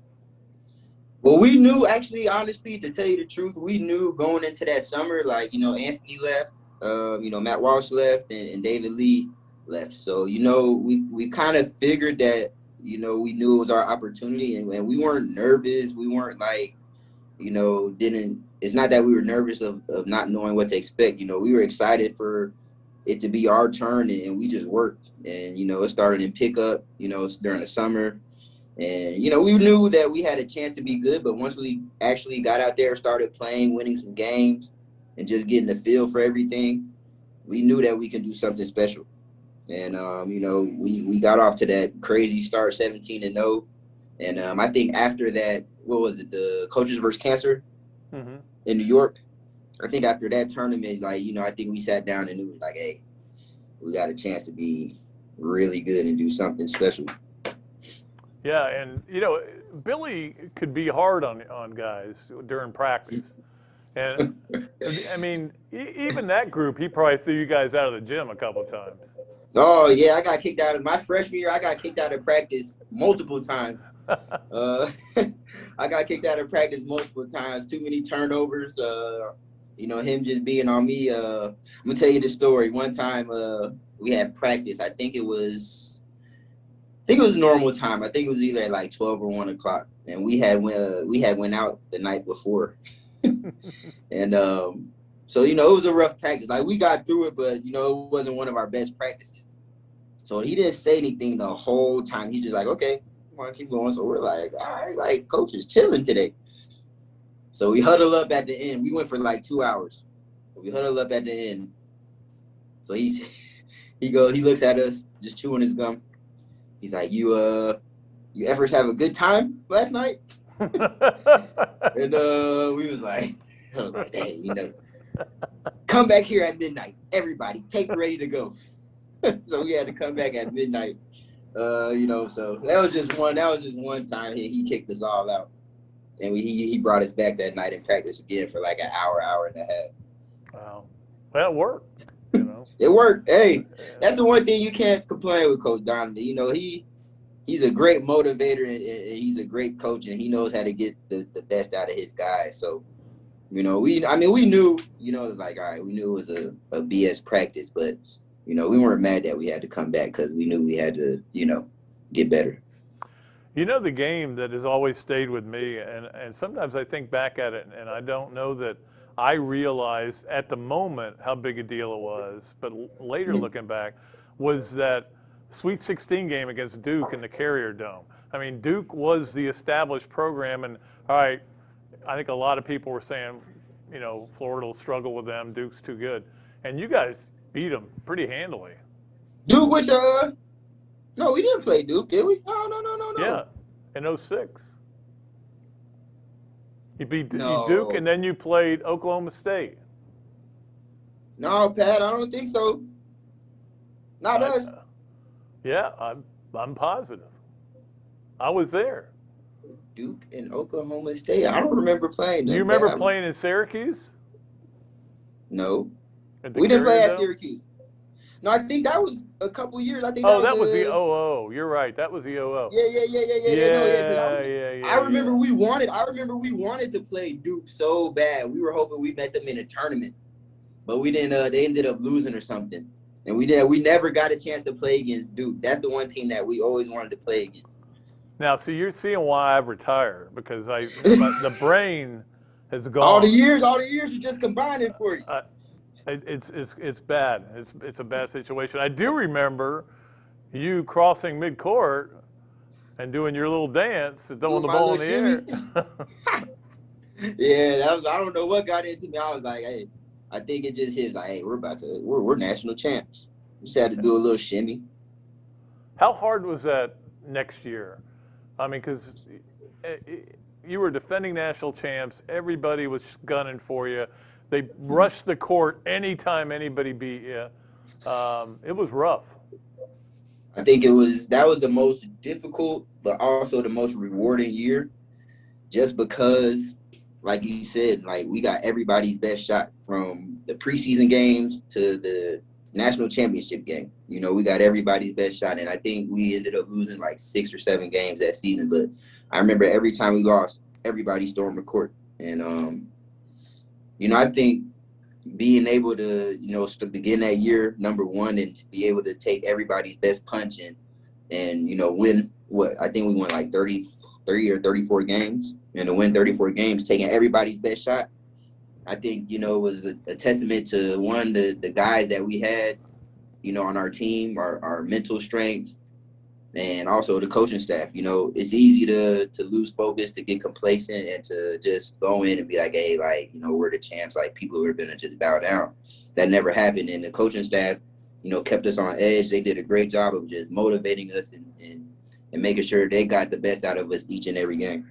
[SPEAKER 5] Well, we knew, actually, honestly, to tell you the truth, we knew going into that summer, like, Anthony left, Matt Walsh left, and David Lee left. So, we kind of figured that, we knew it was our opportunity, and we weren't nervous. We weren't like, it's not that we were nervous of not knowing what to expect. We were excited for it to be our turn, and we just worked. And, it started in pickup, during the summer. And, we knew that we had a chance to be good, but once we actually got out there, started playing, winning some games, and just getting the feel for everything, we knew that we can do something special. And, you know, we got off to that crazy start, 17-0. And I think after that, what was it, the Coaches vs. Cancer in New York? I think after that tournament, like, you know, I think we sat down and it was like, hey, we got a chance to be really good and do something special.
[SPEAKER 1] Yeah, and, you know, Billy could be hard on guys during practice. And, I mean, even that group, he probably threw you guys out of the gym a couple of times.
[SPEAKER 5] Oh, yeah, I got kicked out of my freshman year. I got kicked out of practice multiple times. I got kicked out of practice multiple times. Too many turnovers. You know, him just being on me. I'm going to tell you the story. One time we had practice. I think it was normal time. I think it was either at like 12 or 1 o'clock. And we had went out the night before. And so, you know, it was a rough practice. Like, we got through it, but, you know, it wasn't one of our best practices. So he didn't say anything the whole time. He's just like, okay, come on, keep going. So we're like, all right, like, coach is chilling today. So we huddle up at the end. We went for like 2 hours. We huddle up at the end. So he looks at us, just chewing his gum. He's like, you effers have a good time last night? And we was like, I was like, hey, you know, come back here at midnight. Everybody, take ready to go. So we had to come back at midnight. You know, so that was just one time he kicked us all out. And he brought us back that night and practiced again for like an hour and a half.
[SPEAKER 1] Wow. Well, it worked, you know.
[SPEAKER 5] It worked. Hey, that's the one thing you can't complain with Coach Donnelly. You know, he's a great motivator and he's a great coach, and he knows how to get the best out of his guys. So, you know, we knew, you know, like, all right, we knew it was a BS practice, but, you know, we weren't mad that we had to come back because we knew we had to, you know, get better.
[SPEAKER 1] You know, the game that has always stayed with me, and sometimes I think back at it, and I don't know that I realized at the moment how big a deal it was, but later looking back, was that Sweet 16 game against Duke in the Carrier Dome. I mean, Duke was the established program, and all right, I think a lot of people were saying, you know, Florida will struggle with them, Duke's too good. And you guys beat them pretty handily.
[SPEAKER 5] Duke, which, no, we didn't play Duke, did we? No.
[SPEAKER 1] Yeah, in 06. You beat Duke, and then you played Oklahoma State.
[SPEAKER 5] No, Pat, I don't think so. Not us.
[SPEAKER 1] Yeah, I'm positive. I was there.
[SPEAKER 5] Duke and Oklahoma State. I don't remember playing them.
[SPEAKER 1] Do you remember playing in Syracuse?
[SPEAKER 5] No. We didn't play at Syracuse. No, I think that was a couple years. I think
[SPEAKER 1] that was the 00. You're right. That was the 00.
[SPEAKER 5] Yeah. I remember we wanted to play Duke so bad. We were hoping we met them in a tournament, but we didn't. They ended up losing or something, and we never got a chance to play against Duke. That's the one team that we always wanted to play against.
[SPEAKER 1] Now, see, you're seeing why I've retired, because the brain has gone.
[SPEAKER 5] All the years are just combining for you.
[SPEAKER 1] It's bad. It's a bad situation. I do remember you crossing midcourt and doing your little dance and throwing the ball in the air.
[SPEAKER 5] Yeah, I don't know what got into me. I was like, hey, I think it just hit like, hey, we're national champs. We just had to do a little shimmy.
[SPEAKER 1] How hard was that next year? I mean, because you were defending national champs. Everybody was gunning for you. They rushed the court anytime anybody beat you. It was rough.
[SPEAKER 5] I think that was the most difficult, but also the most rewarding year, just because, like you said, like, we got everybody's best shot from the preseason games to the national championship game. You know, we got everybody's best shot, and I think we ended up losing like 6 or 7 games that season. But I remember every time we lost, everybody stormed the court, and you know, I think being able to, you know, to begin that year #1 and to be able to take everybody's best punch and you know, win I think we won like 33 or 34 games, and to win 34 games, taking everybody's best shot, I think, you know, it was a testament to, one, the guys that we had, you know, on our team, our mental strength, and also the coaching staff. You know, it's easy to lose focus, to get complacent, and to just go in and be like, hey, like, you know, we're the champs. Like, people are going to just bow down. That never happened. And the coaching staff, you know, kept us on edge. They did a great job of just motivating us and making sure they got the best out of us each and every game.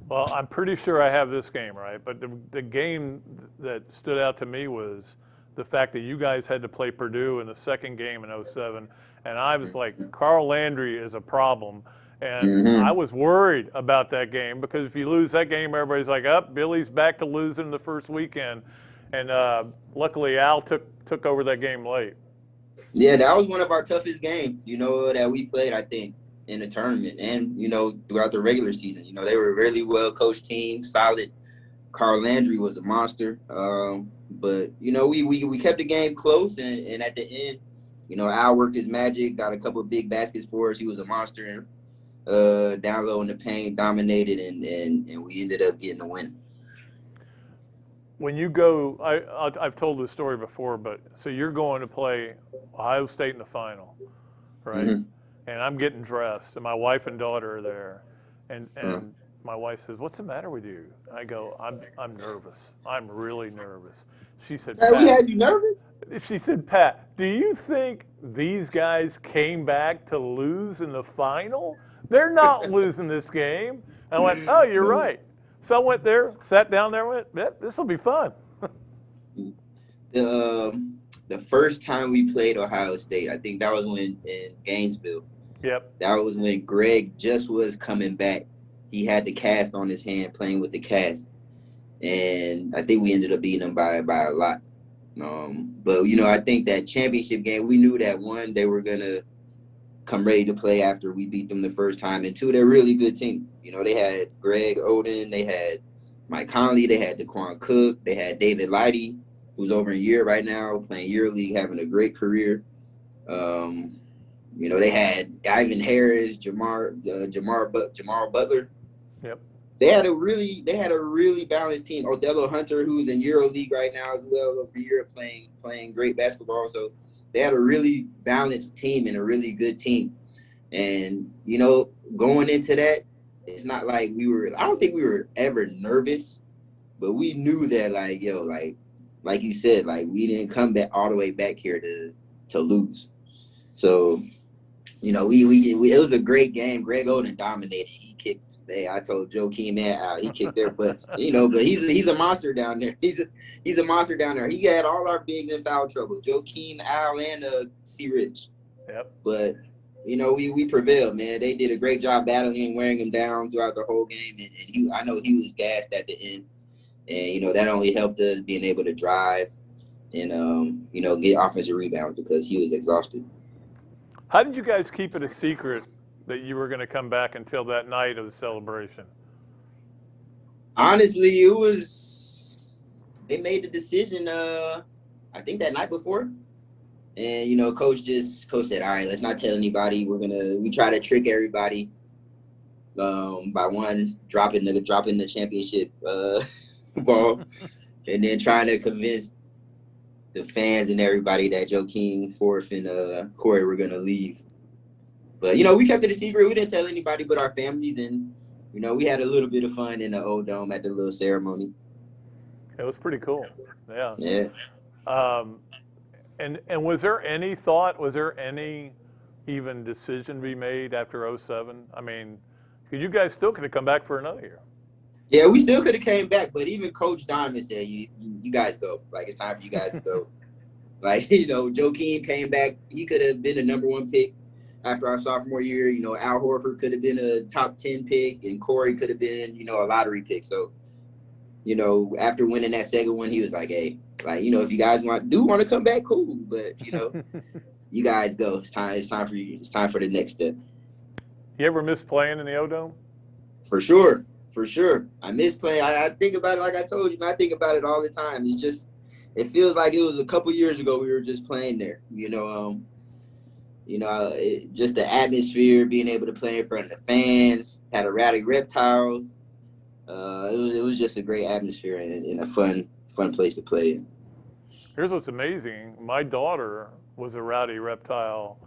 [SPEAKER 1] Well, I'm pretty sure I have this game right, but the game that stood out to me was the fact that you guys had to play Purdue in the second game in 07, and I was like, Carl Landry is a problem, and I was worried about that game because if you lose that game, everybody's like, Billy's back to losing the first weekend, and luckily Al took over that game late.
[SPEAKER 5] Yeah, that was one of our toughest games, you know, that we played, I think, in the tournament and, you know, throughout the regular season. You know, they were a really well-coached team, solid. Carl Landry was a monster. But, you know, we kept the game close, and at the end, you know, Al worked his magic, got a couple of big baskets for us. He was a monster, down low in the paint, dominated, and we ended up getting a win.
[SPEAKER 1] When you go, I've told this story before, but so you're going to play Ohio State in the final, right? And I'm getting dressed, and my wife and daughter are there, and my wife says, "What's the matter with you?" I go, "I'm nervous. I'm really nervous." She said,
[SPEAKER 5] "Pat, we had you nervous?"
[SPEAKER 1] She said, "Pat, do you think these guys came back to lose in the final? They're not losing this game." I went, "Oh, you're right." So I went there, sat down there, and went, "This will be fun."
[SPEAKER 5] The first time we played Ohio State, I think that was when in Gainesville.
[SPEAKER 1] Yep.
[SPEAKER 5] That was when Greg just was coming back. He had the cast on his hand, playing with the cast. And I think we ended up beating them by a lot. But, you know, I think that championship game, we knew that, one, they were going to come ready to play after we beat them the first time. And two, they're a really good team. You know, they had Greg Oden, they had Mike Conley, they had Daquan Cook, they had David Lighty, who's over in Europe right now, playing EuroLeague, having a great career. You know, they had Ivan Harris, Jamal Butler.
[SPEAKER 1] Yep.
[SPEAKER 5] They had a really balanced team. Othello Hunter, who's in EuroLeague right now as well, over here playing great basketball. So they had a really balanced team and a really good team. And, you know, going into that, it's not like I don't think we were ever nervous, but we knew that, like, yo, like you said, like, we didn't come back all the way back here to lose. So, you know, it was a great game. Greg Oden dominated. He kicked. I told Joakim out. He kicked their butts. You know, but he's a monster down there. He's a monster down there. He had all our bigs in foul trouble. Joakim, Al, and C. Rich. Yep. But, you know, we prevailed, man. They did a great job battling and wearing him down throughout the whole game. And I know he was gassed at the end. And, you know, that only helped us being able to drive and, you know, get offensive rebounds because he was exhausted.
[SPEAKER 1] How did you guys keep it a secret that you were going to come back until that night of the celebration?
[SPEAKER 5] Honestly, they made the decision, I think that night before. And, you know, coach said, all right, let's not tell anybody. We try to trick everybody by one, dropping the championship ball, and then trying to convince the fans and everybody that Joakim, Forth, and Corey were going to leave. But, you know, we kept it a secret. We didn't tell anybody but our families. And, you know, we had a little bit of fun in the Old Dome at the little ceremony.
[SPEAKER 1] It was pretty cool. Yeah.
[SPEAKER 5] Yeah.
[SPEAKER 1] And was there any even decision to be made after 07? I mean, you guys still could have come back for another year.
[SPEAKER 5] Yeah, we still could have came back, but even Coach Donovan said, you guys go. Like, it's time for you guys to go. Like, you know, Joakim came back. He could have been a number 1 pick after our sophomore year. You know, Al Horford could have been a top 10 pick, and Corey could have been, you know, a lottery pick. So, you know, after winning that second one, he was like, hey, like, you know, if you guys want to come back, cool. But, you know, you guys go. It's time for you. It's time for the next step.
[SPEAKER 1] You ever miss playing in the O-Dome?
[SPEAKER 5] For sure. I miss playing. I think about it, like I told you, man, I think about it all the time. It's just, it feels like it was a couple years ago we were just playing there. You know, just the atmosphere, being able to play in front of the fans, had a rowdy reptiles. It was just a great atmosphere and a fun place to play in.
[SPEAKER 1] Here's what's amazing. My daughter was a rowdy reptile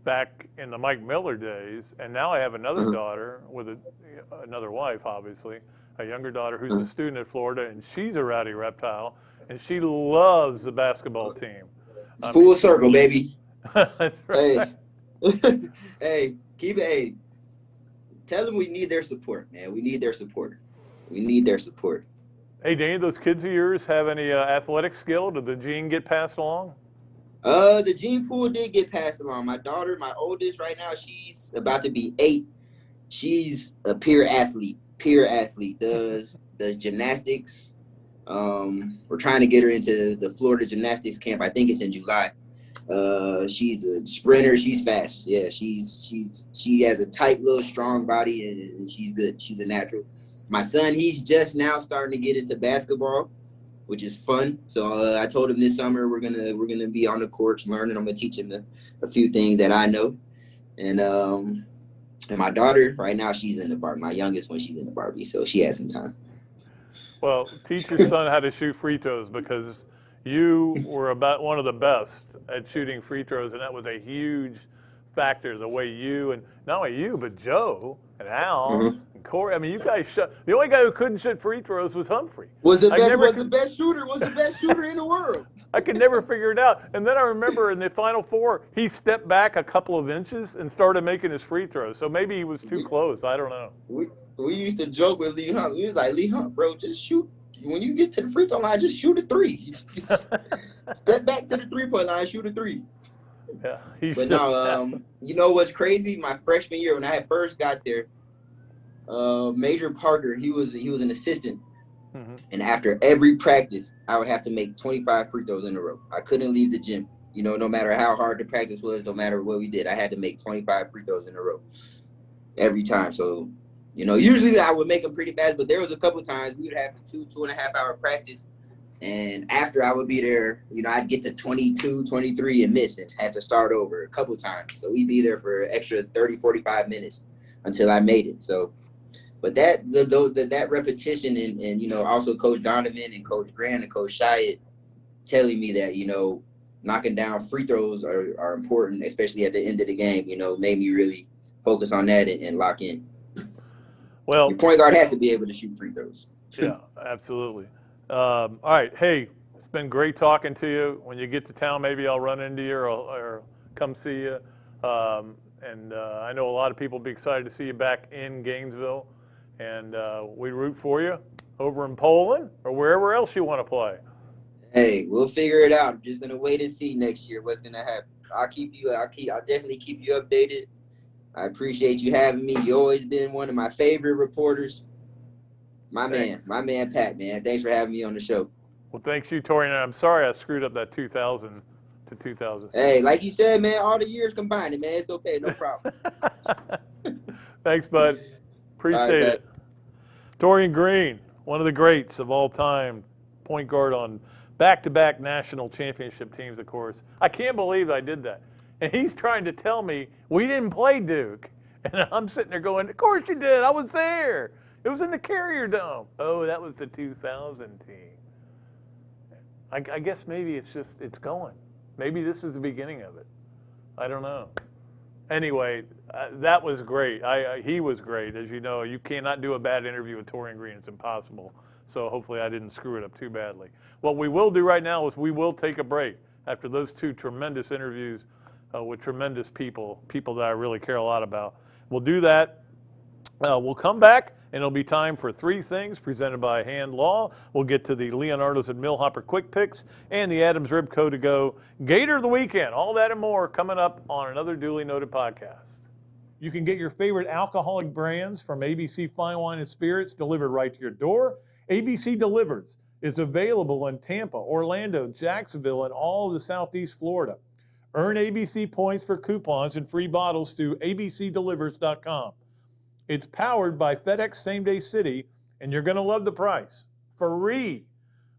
[SPEAKER 1] back in the Mike Miller days, and now I have another daughter with another wife, obviously, a younger daughter who's a student at Florida, and she's a rowdy reptile, and she loves the basketball team.
[SPEAKER 5] Full circle, baby.
[SPEAKER 1] That's right.
[SPEAKER 5] Hey, tell them we need their support, man. We need their support.
[SPEAKER 1] Hey, do any of those kids of yours have any athletic skill? Did the gene get passed along?
[SPEAKER 5] The gene pool did get passed along. My daughter, my oldest right now, she's about to be 8. She's a peer athlete, does gymnastics. We're trying to get her into the Florida gymnastics camp. I think it's in July. She's a sprinter. She's fast. Yeah, she has a tight little strong body, and she's good. She's a natural. My son, he's just now starting to get into basketball, which is fun. So I told him this summer we're gonna be on the courts learning. I'm gonna teach him a few things that I know. And my daughter right now, she's in the Barbie. My youngest one, she's in the Barbie, so she has some time.
[SPEAKER 1] Well, teach your son how to shoot free throws, because you were about one of the best at shooting free throws, and that was a huge factor. The way you, and not only you, but Joe and Al and Corey. I mean, you guys shot. The only guy who couldn't shoot free throws was Humphrey.
[SPEAKER 5] Was the best shooter in the world.
[SPEAKER 1] I could never figure it out. And then I remember in the Final Four, he stepped back a couple of inches and started making his free throws. So maybe he was too close. I don't know.
[SPEAKER 5] We used to joke with Lee Hunt. He was like, Lee Hunt, bro, just shoot. When you get to the free throw line, just shoot a 3. Step back to the 3-point line, shoot a 3.
[SPEAKER 1] Yeah.
[SPEAKER 5] But no, you know what's crazy? My freshman year, when I had first got there, Major Parker, he was an assistant. And after every practice, I would have to make 25 free throws in a row. I couldn't leave the gym. You know, no matter how hard the practice was, no matter what we did, I had to make 25 free throws in a row every time. So, you know, usually I would make them pretty fast, but there was a couple of times we would have a 2.5 hour practice. And after I would be there, you know, I'd get to 22, 23 and miss and have to start over a couple of times. So we'd be there for an extra 30, 45 minutes until I made it. So, but that repetition and, you know, also Coach Donovan and Coach Grant and Coach Shyatt telling me that, you know, knocking down free throws are important, especially at the end of the game, you know, made me really focus on that and lock in.
[SPEAKER 1] Well,
[SPEAKER 5] your point guard has to be able to shoot free throws.
[SPEAKER 1] Yeah, absolutely. All right. Hey, it's been great talking to you. When you get to town, maybe I'll run into you or come see you. And I know a lot of people will be excited to see you back in Gainesville. And we root for you over in Poland or wherever else you want to play.
[SPEAKER 5] Hey, we'll figure it out. Just gonna wait and see next year what's gonna happen. I'll definitely keep you updated. I appreciate you having me. You always been one of my favorite reporters. My man, Pat, man. Thanks for having me on the show.
[SPEAKER 1] Well, thanks you, Torian. I'm sorry I screwed up that 2000 to 2006.
[SPEAKER 5] Hey, like you said, man, all the years combined, man. It's okay, no problem.
[SPEAKER 1] Thanks, bud. Appreciate it. Dorian Greene, one of the greats of all time, point guard on back-to-back national championship teams, of course. I can't believe I did that. And he's trying to tell me we didn't play Duke. And I'm sitting there going, of course you did. I was there. It was in the Carrier Dome. Oh, that was the 2000 team. I guess maybe it's going. Maybe this is the beginning of it. I don't know. Anyway, that was great. He was great. As you know, you cannot do a bad interview with Taurean Green. It's impossible. So hopefully I didn't screw it up too badly. What we will do right now is we will take a break after those two tremendous interviews with tremendous people that I really care a lot about. We'll do that. We'll come back, and it'll be time for three things presented by Hand Law. We'll get to the Leonardo's and Millhopper Quick Picks and the Adams Ribco to go Gator of the Weekend. All that and more coming up on Another Dooley Noted Podcast. You can get your favorite alcoholic brands from ABC Fine Wine and Spirits delivered right to your door. ABC Delivers is available in Tampa, Orlando, Jacksonville, and all of the Southeast Florida. Earn ABC points for coupons and free bottles through abcdelivers.com. It's powered by FedEx Same Day City, and you're going to love the price. Free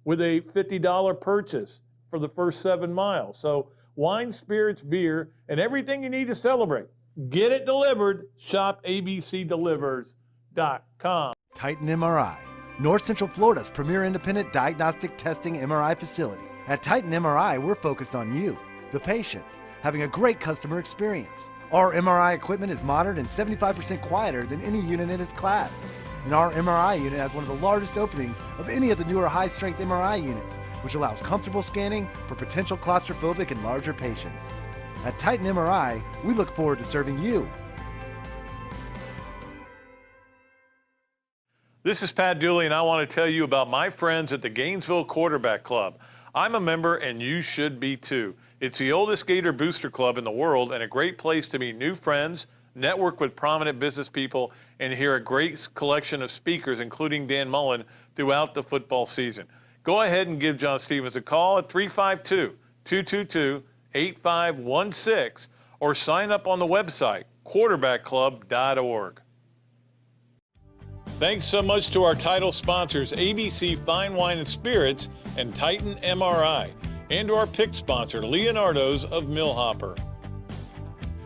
[SPEAKER 1] with a $50 purchase for the first 7 miles. So wine, spirits, beer, and everything you need to celebrate. Get it delivered. Shop abcdelivers.com.
[SPEAKER 4] Titan MRI, North Central Florida's premier independent diagnostic testing MRI facility. At Titan MRI, we're focused on you, the patient, having a great customer experience. Our MRI equipment is modern and 75% quieter than any unit in its class. And our MRI unit has one of the largest openings of any of the newer high-strength MRI units, which allows comfortable scanning for potential claustrophobic and larger patients. At Titan MRI, we look forward to serving you.
[SPEAKER 1] This is Pat Dooley, and I want to tell you about my friends at the Gainesville Quarterback Club. I'm a member, and you should be too. It's the oldest Gator booster club in the world and a great place to meet new friends, network with prominent business people, and hear a great collection of speakers, including Dan Mullen, throughout the football season. Go ahead and give John Stevens a call at 352-222-8516 or sign up on the website, quarterbackclub.org. Thanks so much to our title sponsors, ABC Fine Wine and Spirits and Titan MRI, and to our pick sponsor, Leonardo's of Millhopper.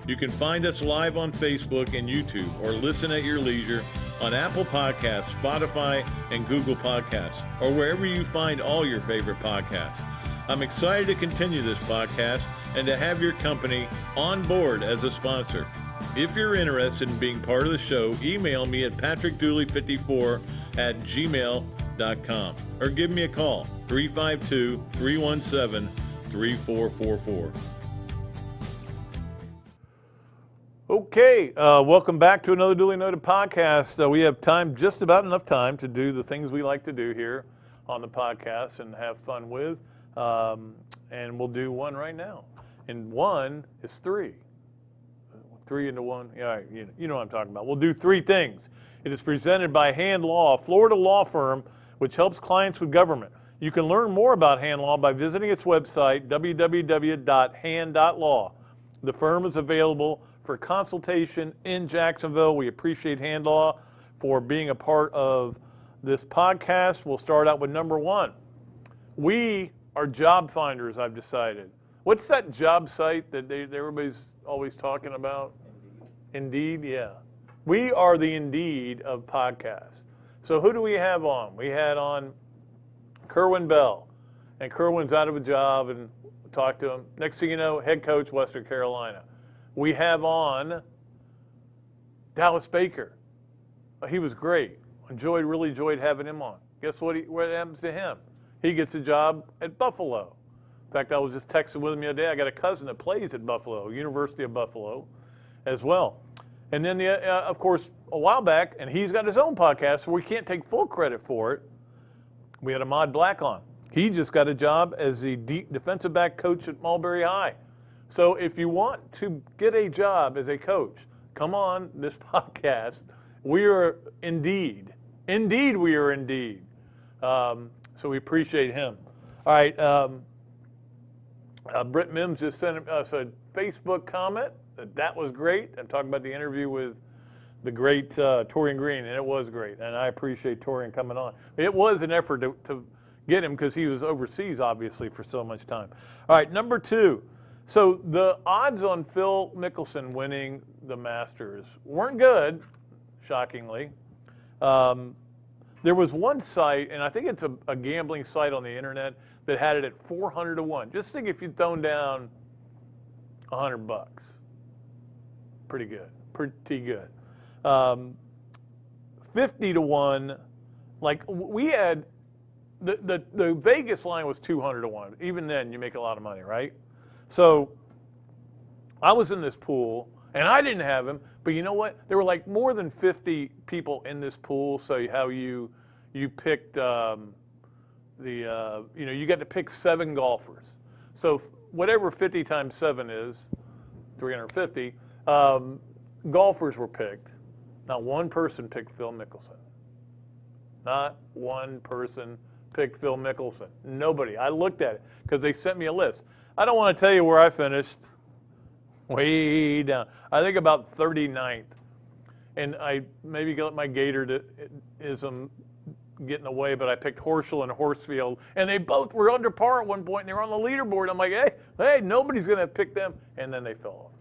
[SPEAKER 1] You can find us live on Facebook and YouTube or listen at your leisure on Apple Podcasts, Spotify, and Google Podcasts, or wherever you find all your favorite podcasts. I'm excited to continue this podcast and to have your company on board as a sponsor. If you're interested in being part of the show, email me at patrickdooley54@gmail.com or give me a call, 352-317-3444. Okay, welcome back to another Dooley Noted Podcast. We have time, just about enough time, to do the things we like to do here on the podcast and have fun with. And we'll do one right now. And one is three. 3 into 1. Yeah, you know what I'm talking about. We'll do 3 things. It is presented by Hand Law, a Florida law firm which helps clients with government. You can learn more about Hand Law by visiting its website, www.hand.law. The firm is available for consultation in Jacksonville. We appreciate Hand Law for being a part of this podcast. We'll start out with number 1. We are job finders, I've decided. What's that job site that everybody's always talking about? Indeed, yeah. We are the Indeed of podcasts. So who do we have on? We had on Kerwin Bell, and Kerwin's out of a job, and talked to him. Next thing you know, head coach, Western Carolina. We have on Dallas Baker. He was great. Really enjoyed having him on. Guess what happens to him? He gets a job at Buffalo. In fact, I was just texting with him the other day. I got a cousin that plays at Buffalo, University of Buffalo, as well. And then, of course, a while back, and he's got his own podcast, so we can't take full credit for it. We had Ahmad Black on. He just got a job as the defensive back coach at Mulberry High. So if you want to get a job as a coach, come on this podcast. We are Indeed. Indeed, we are Indeed. So we appreciate him. All right. Britt Mims just sent us a Facebook comment. That was great. I'm talking about the interview with the great Taurean Green, and it was great. And I appreciate Taurean coming on. It was an effort to get him because he was overseas, obviously, for so much time. All right, number 2. So the odds on Phil Mickelson winning the Masters weren't good, shockingly. There was one site, and I think it's a gambling site on the internet, that had it at 400 to 1. Just think if you'd thrown down $100. Pretty good. 50 to 1, like we had, the Vegas line was 200 to 1. Even then, you make a lot of money, right? So I was in this pool, and I didn't have him, but you know what? There were like more than 50 people in this pool, so how you picked you got to pick 7 golfers. So whatever 50 times 7 is, 350, golfers were picked. Not one person picked Phil Mickelson. Not one person picked Phil Mickelson. Nobody. I looked at it because they sent me a list. I don't want to tell you where I finished. Way down. I think about 39th. And I maybe got my Gatorism getting away, but I picked Horschel and Horsfield, and they both were under par at one point, and they were on the leaderboard. I'm like, hey, nobody's going to pick them. And then they fell off.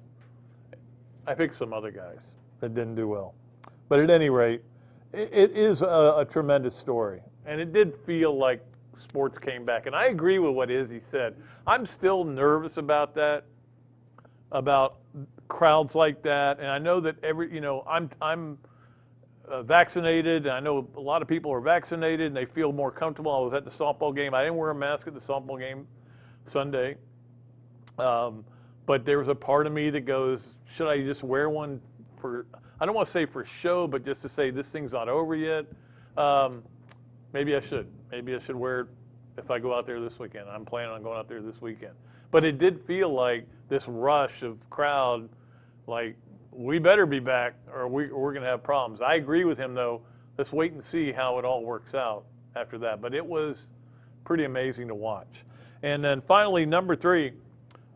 [SPEAKER 1] I picked some other guys that didn't do well. But at any rate, it is a tremendous story. And it did feel like sports came back. And I agree with what Izzy said. I'm still nervous about that. about crowds like that. And I know that I'm vaccinated, and I know a lot of people are vaccinated and they feel more comfortable. I was at the softball game. I didn't wear a mask at the softball game Sunday. But there's a part of me that goes, should I just wear one for, I don't want to say for show, but just to say this thing's not over yet. Maybe I should. Maybe I should wear it if I go out there this weekend. I'm planning on going out there this weekend. But it did feel like this rush of crowd, like, we better be back or we're going to have problems. I agree with him, though. Let's wait and see how it all works out after that. But it was pretty amazing to watch. And then finally, number 3,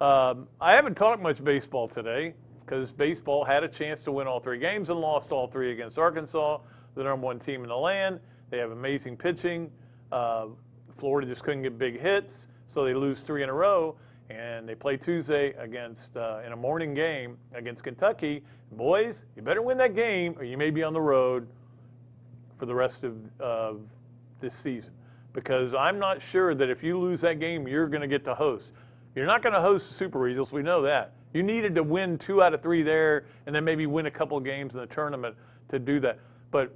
[SPEAKER 1] I haven't talked much baseball today because baseball had a chance to win all 3 games and lost all 3 against Arkansas, the #1 team in the land. They have amazing pitching. Florida just couldn't get big hits, so they lose 3 in a row. And they play Tuesday against in a morning game against Kentucky. Boys, you better win that game or you may be on the road for the rest of this season. Because I'm not sure that if you lose that game, you're going to get to host. You're not going to host the Super Regionals. We know that. You needed to win 2 out of 3 there and then maybe win a couple of games in the tournament to do that. But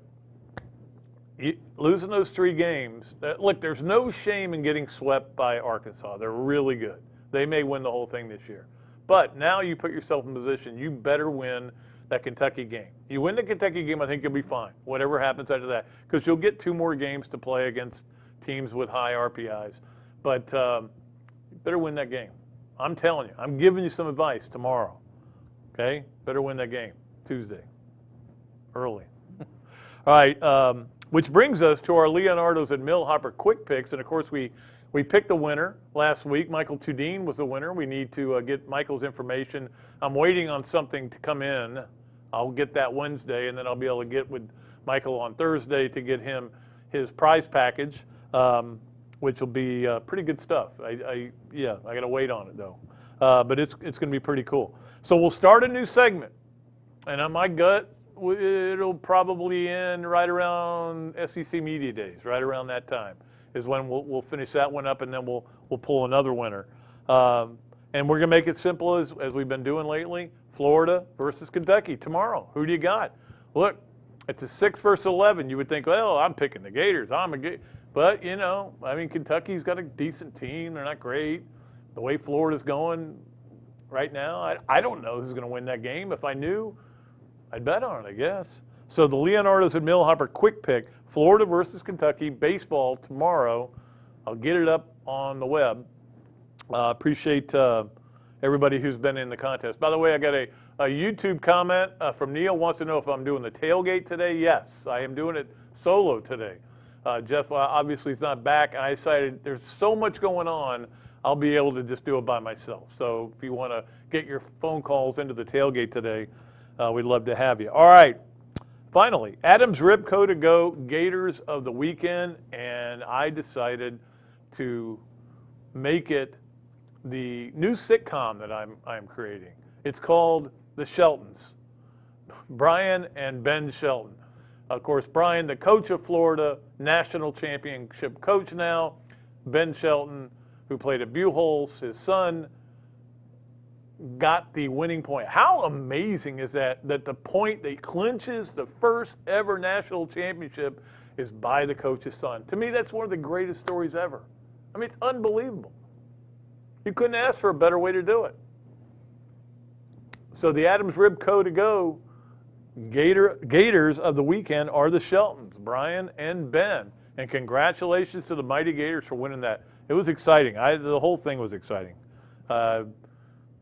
[SPEAKER 1] losing those 3 games, look, there's no shame in getting swept by Arkansas. They're really good. They may win the whole thing this year. But now you put yourself in position, you better win that Kentucky game. You win the Kentucky game, I think you'll be fine, whatever happens after that, because you'll get 2 more games to play against teams with high RPIs. But you better win that game. I'm telling you, I'm giving you some advice tomorrow. Okay? Better win that game Tuesday, early. All right, which brings us to our Leonardo's and Millhopper quick picks. And, of course, we picked the winner last week. Michael Tudine was the winner. We need to get Michael's information. I'm waiting on something to come in. I'll get that Wednesday, and then I'll be able to get with Michael on Thursday to get him his prize package, which will be pretty good stuff. I got to wait on it, though. But it's going to be pretty cool. So we'll start a new segment. And on my gut, it'll probably end right around SEC Media Days, right around that time is when we'll finish that one up, and then we'll pull another winner. And we're going to make it simple as we've been doing lately. Florida versus Kentucky tomorrow. Who do you got? Look, it's a 6 versus 11. You would think, well, I'm picking the Gators. But, Kentucky's got a decent team. They're not great. The way Florida's going right now, I don't know who's going to win that game. If I knew, I'd bet on it, I guess. So the Leonardo's and Millhopper quick pick, Florida versus Kentucky, baseball tomorrow. I'll get it up on the web. Appreciate everybody who's been in the contest. By the way, I got a YouTube comment from Neil, wants to know if I'm doing the tailgate today. Yes, I am doing it solo today. Jeff obviously is not back. I decided there's so much going on, I'll be able to just do it by myself. So if you want to get your phone calls into the tailgate today, we'd love to have you. All right. Finally, Adam's Ribco to go Gators of the weekend, and I decided to make it the new sitcom that I'm creating. It's called The Sheltons. Brian and Ben Shelton. Of course, Brian, the coach of Florida, national championship coach now. Ben Shelton, who played at Buchholz, his son, got the winning point. How amazing is that the point that clinches the first ever national championship is by the coach's son? To me, that's one of the greatest stories ever. I mean, it's unbelievable. You couldn't ask for a better way to do it. So the Adams Ribco to go Gators of the weekend are the Sheltons, Brian and Ben. And congratulations to the mighty Gators for winning that. It was exciting. The whole thing was exciting.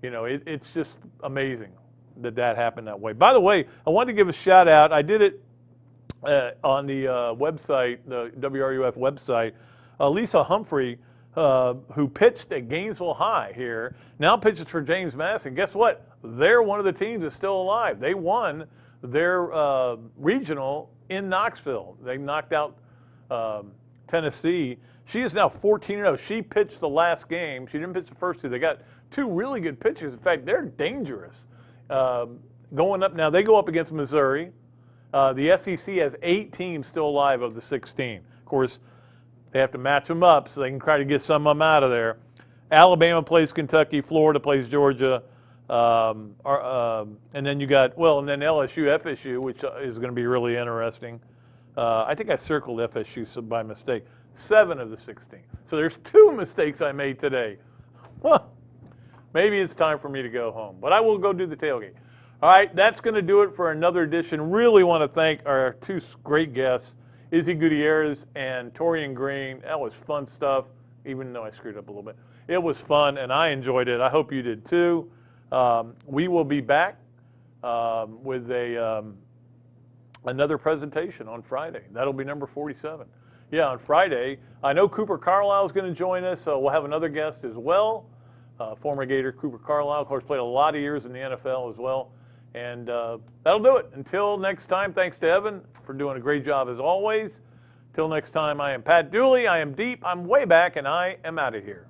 [SPEAKER 1] It's just amazing that happened that way. By the way, I wanted to give a shout out. I did it on the website, the WRUF website. Lisa Humphrey, who pitched at Gainesville High here, now pitches for James Madison. Guess what? They're one of the teams that's still alive. They won their regional in Knoxville. They knocked out Tennessee. She is now 14-0. She pitched the last game. She didn't pitch the first 2. They got 2 really good pitchers. In fact, they're dangerous. Going up now, they go up against Missouri. The SEC has 8 teams still alive of the 16. Of course, they have to match them up so they can try to get some of them out of there. Alabama plays Kentucky. Florida plays Georgia. And then you got, and then LSU, FSU, which is going to be really interesting. I think I circled FSU by mistake. 7 of the 16. So there's 2 mistakes I made today. Well, maybe it's time for me to go home, but I will go do the tailgate. All right, that's going to do it for another edition. Really want to thank our 2 great guests, Izzy Gutierrez and Taurean Green. That was fun stuff, even though I screwed up a little bit. It was fun, and I enjoyed it. I hope you did too. We will be back with another presentation on Friday. That'll be number 47. Yeah, on Friday. I know Cooper Carlisle is going to join us, so we'll have another guest as well. Former Gator Cooper Carlisle, of course, played a lot of years in the NFL as well. And that'll do it. Until next time, thanks to Evan for doing a great job as always. Till next time, I am Pat Dooley. I am deep. I'm way back, and I am out of here.